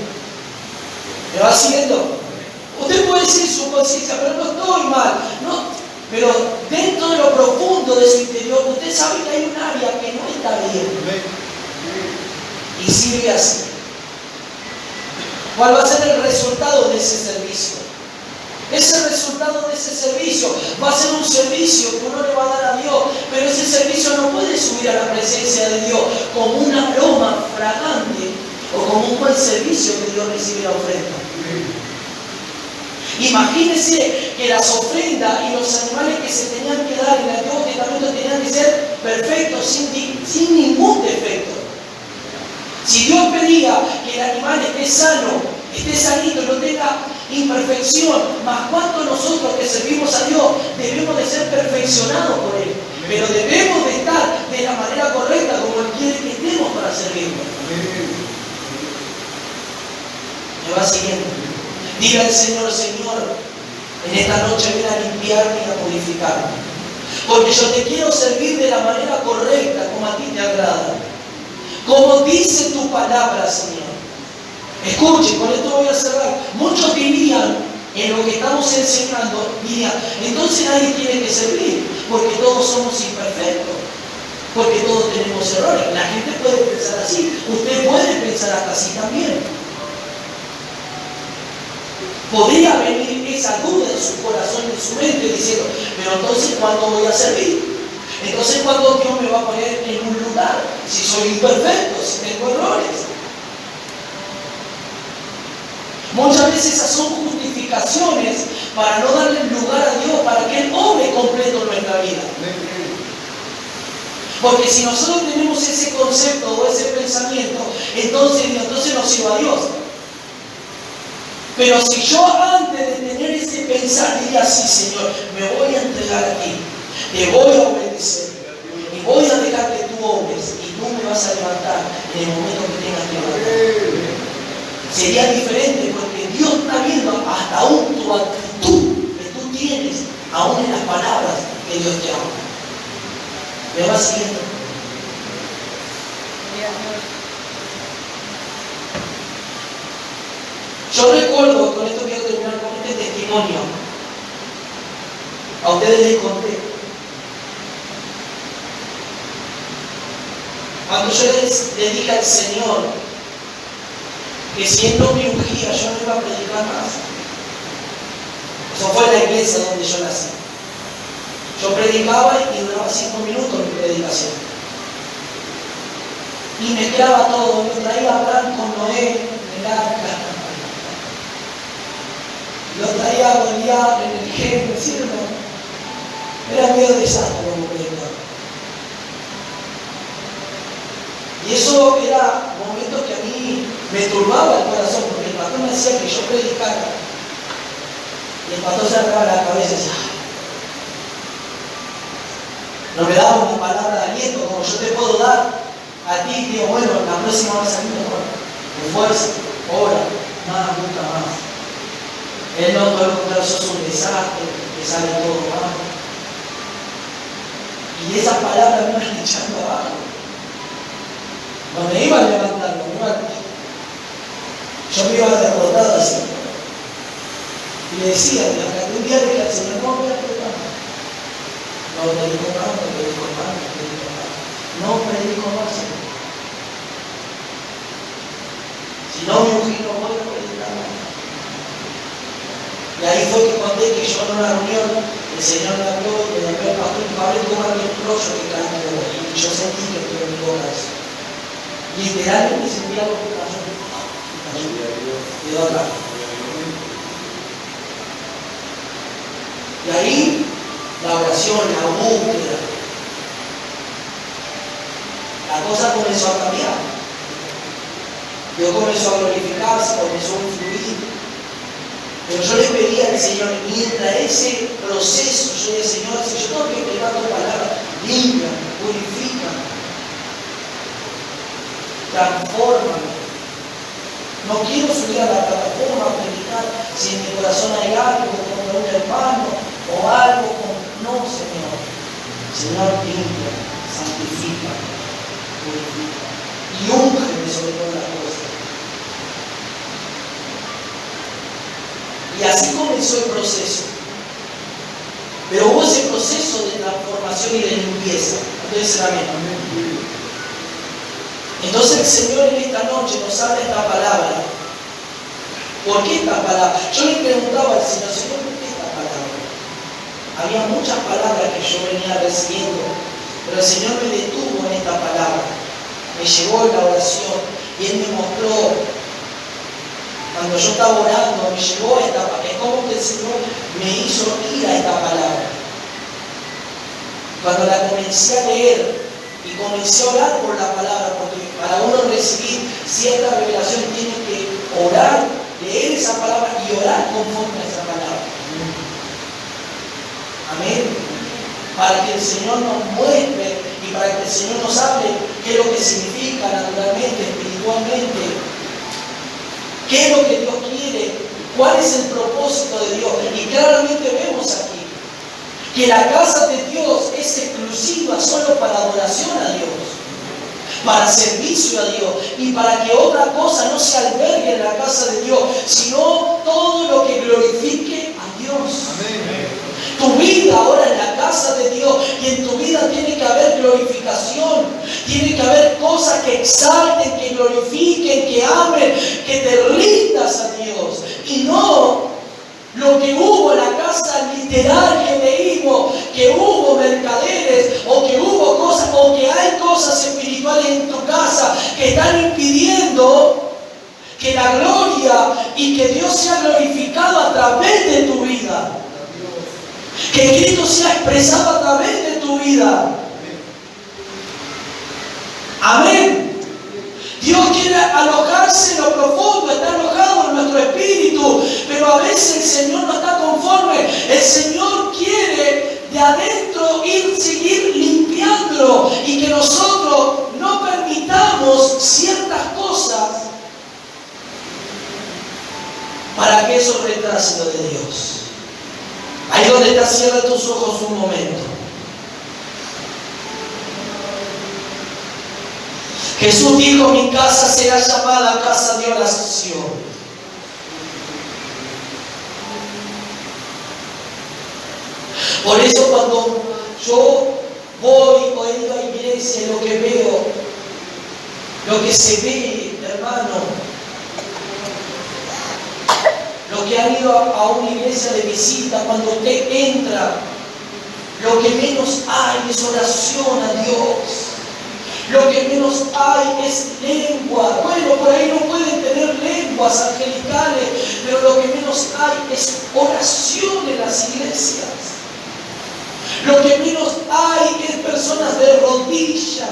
¿Me va siguiendo? Usted puede decir su conciencia, pero no estoy mal. No, pero dentro de lo profundo de su interior, usted sabe que hay un área que no está bien. Y sirve así. ¿Cuál va a ser el resultado de ese servicio? Ese resultado de ese servicio va a ser un servicio que uno le va a dar a Dios, pero ese servicio no puede subir a la presencia de Dios como una aroma fragante o como un buen servicio que Dios recibe la ofrenda. Imagínense que las ofrendas y los animales que se tenían que dar en el Antiguo Testamento tenían que ser perfectos, sin ningún defecto. Si Dios pedía que el animal esté sano, esté sanito, no tenga imperfección, más cuánto nosotros que servimos a Dios debemos de ser perfeccionados por Él, pero debemos de estar de la manera correcta como Él quiere que estemos para servirlo. ¿Me va siguiendo? Diga al Señor, Señor, en esta noche ven a limpiarme y a purificarme, porque yo te quiero servir de la manera correcta como a ti te agrada. Como dice tu palabra, Señor. Escuche, con esto voy a cerrar. Muchos dirían, en lo que estamos enseñando, dirían, entonces nadie tiene que servir, porque todos somos imperfectos, porque todos tenemos errores. La gente puede pensar así, usted puede pensar hasta así también. Podría venir esa duda en su corazón, en su mente, diciendo, pero entonces, ¿cuándo voy a servir? Entonces, ¿cuándo Dios me va a poner en un lugar? Si soy imperfecto, si tengo errores. Muchas veces esas son justificaciones para no darle lugar a Dios, para que Él obre completo en nuestra vida. Porque si nosotros tenemos ese concepto o ese pensamiento, entonces nos sirva a Dios. Pero si yo antes de tener ese pensar diría, sí, Señor, me voy a entregar a ti, te voy a obedecer y voy a dejar que tú obres y tú me vas a levantar en el momento que tengas que levantar. Sería diferente porque Dios está viendo hasta aún tu actitud que tú tienes, aún en las palabras que Dios te habla. ¿Me va siguiendo? Yo recuerdo, con esto quiero terminar con este testimonio. A ustedes les conté. Cuando yo les dije al Señor que si Él no me ungía, yo no iba a predicar más. Eso fue la iglesia donde yo nací. Yo predicaba y duraba 5 minutos mi predicación. Y mezclaba todo. Yo traía a Abraham con Noé en el arca. Lo traía a Goliat en el ejemplo, ¿cierto? Era medio desastre como predicaba. Y eso era momentos que a mí me turbaba el corazón, porque el pastor me decía que yo predicara. Y el pastor se agarraba la cabeza y decía, no me daba una palabra de aliento, como yo te puedo dar a ti, digo, bueno, la próxima va a salir mejor. Esfuerzo, ora, nada, nunca más. Él no puede encontrar, sos un desastre, que sale todo mal. Y esas palabras me iban echando abajo. No me iban levantando, yo me iba derrotado así. Y le decía, hasta que un día le dije al Señor, no voy a predicar más. No predico más, no predico más, no predico más. No predico más, Señor. Si no me ungí, no voy a predicar más. Y ahí fue que conté que yo en una reunión, el Señor me habló y me llamó el pastor y me habló de tomar mi rollo que cayó. Y yo sentí que estuve en mi boca eso. Literalmente sentí algo que cayó. Quedó acá. Y ahí la oración, la búsqueda, la cosa comenzó a cambiar. Dios comenzó a glorificarse, comenzó a influir. Pero yo le pedía al Señor, mientras ese proceso, yo le decía, Señor, si yo tengo que pegar tu palabra, limpia, purifica, transfórmame. No quiero subir a la plataforma a predicar si en mi corazón hay algo contra un hermano o algo con... No, Señor. Señor, limpia, santifica, purifica y úngeme sobre todas las cosas. Y así comenzó el proceso. Pero hubo ese proceso de transformación y de limpieza. Entonces, amén. Entonces el Señor en esta noche nos habla esta palabra. ¿Por qué esta palabra? Yo le preguntaba al Señor, ¿por qué esta palabra? Había muchas palabras que yo venía recibiendo, pero el Señor me detuvo en esta palabra. Me llevó en la oración y Él me mostró. Cuando yo estaba orando, me llevó a esta palabra. Es como que el Señor me hizo ir a esta palabra. Cuando la comencé a leer y comencé a orar por la palabra, porque para uno recibir cierta revelación tiene que orar, leer esa palabra y orar conforme a esa palabra. Amén. Para que el Señor nos muestre y para que el Señor nos hable qué es lo que significa naturalmente, espiritualmente. ¿Qué es lo que Dios quiere? ¿Cuál es el propósito de Dios? Y claramente vemos aquí que la casa de Dios es exclusiva solo para adoración a Dios, para servicio a Dios y para que otra cosa no se albergue en la casa de Dios, sino todo lo que glorifique a Dios. Amén. Tu vida ahora en la casa de Dios y en tu vida tiene que haber glorificación, tiene que haber cosas que exalten, que glorifiquen, que amen, que te rindas a Dios y no lo que hubo en la casa literal que leímos, que hubo mercaderes o que hubo cosas o que hay cosas espirituales en tu casa que están impidiendo que la gloria y que Dios sea glorificado a través de tu vida. Que Cristo sea expresado a través de tu vida. Amén. Dios quiere alojarse en lo profundo, está alojado en nuestro espíritu, pero a veces el Señor no está conforme. El Señor quiere de adentro seguir limpiándolo y que nosotros no permitamos ciertas cosas para que eso retrase lo de Dios. Ahí donde está, cierra tus ojos un momento. Jesús dijo: mi casa será llamada casa de oración. Por eso cuando yo voy o he ido a iglesia, lo que veo, lo que se ve, hermano, los que han ido a una iglesia de visita, cuando usted entra, lo que menos hay es oración a Dios. Lo que menos hay es lengua. Bueno, por ahí no pueden tener lenguas angelicales, pero lo que menos hay es oración en las iglesias. Lo que menos hay es personas de rodilla,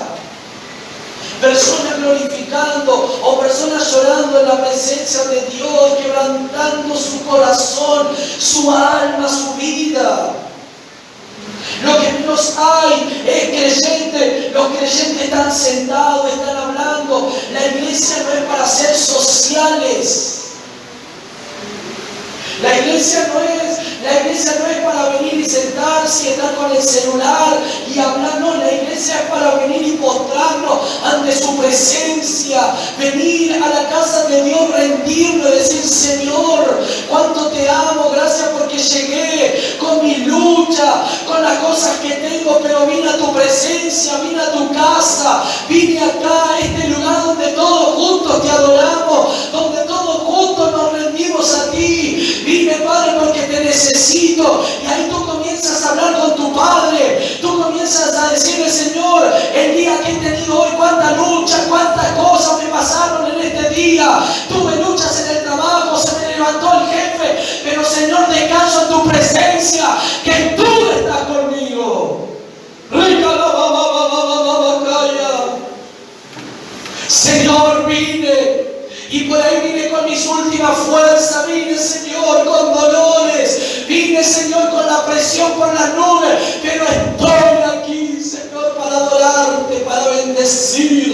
personas glorificando o personas llorando en la presencia de Dios, quebrantando su corazón, su alma, su vida. Lo que menos hay es creyentes. Los creyentes están sentados, están hablando. La iglesia no es para ser sociales. La iglesia no es para venir y sentarse y estar con el celular y hablar. No, la iglesia es para venir y postrarnos ante su presencia. Venir a la casa de Dios, rendirnos y decir: Señor, cuánto te amo, gracias porque llegué con mi lucha, con las cosas que tengo, pero vine a tu presencia, vine a tu casa, vine acá, a este lugar donde todos juntos te adoramos, donde todos juntos nos rendimos a ti. Vine, Padre, porque te necesito. Y ahí tú comienzas a hablar con tu Padre. Tú comienzas a decirle: Señor, el día que he tenido hoy, cuánta lucha, cuántas cosas me pasaron en este día. Tuve luchas en el trabajo, se me levantó el jefe, pero Señor, descanso en tu presencia, que tú estás conmigo. Señor, vine. Y por ahí vine con mis últimas fuerzas, vine, Señor, con dolores, vine, Señor, con la presión por las nubes, pero estoy aquí, Señor, para adorarte, para bendecirte.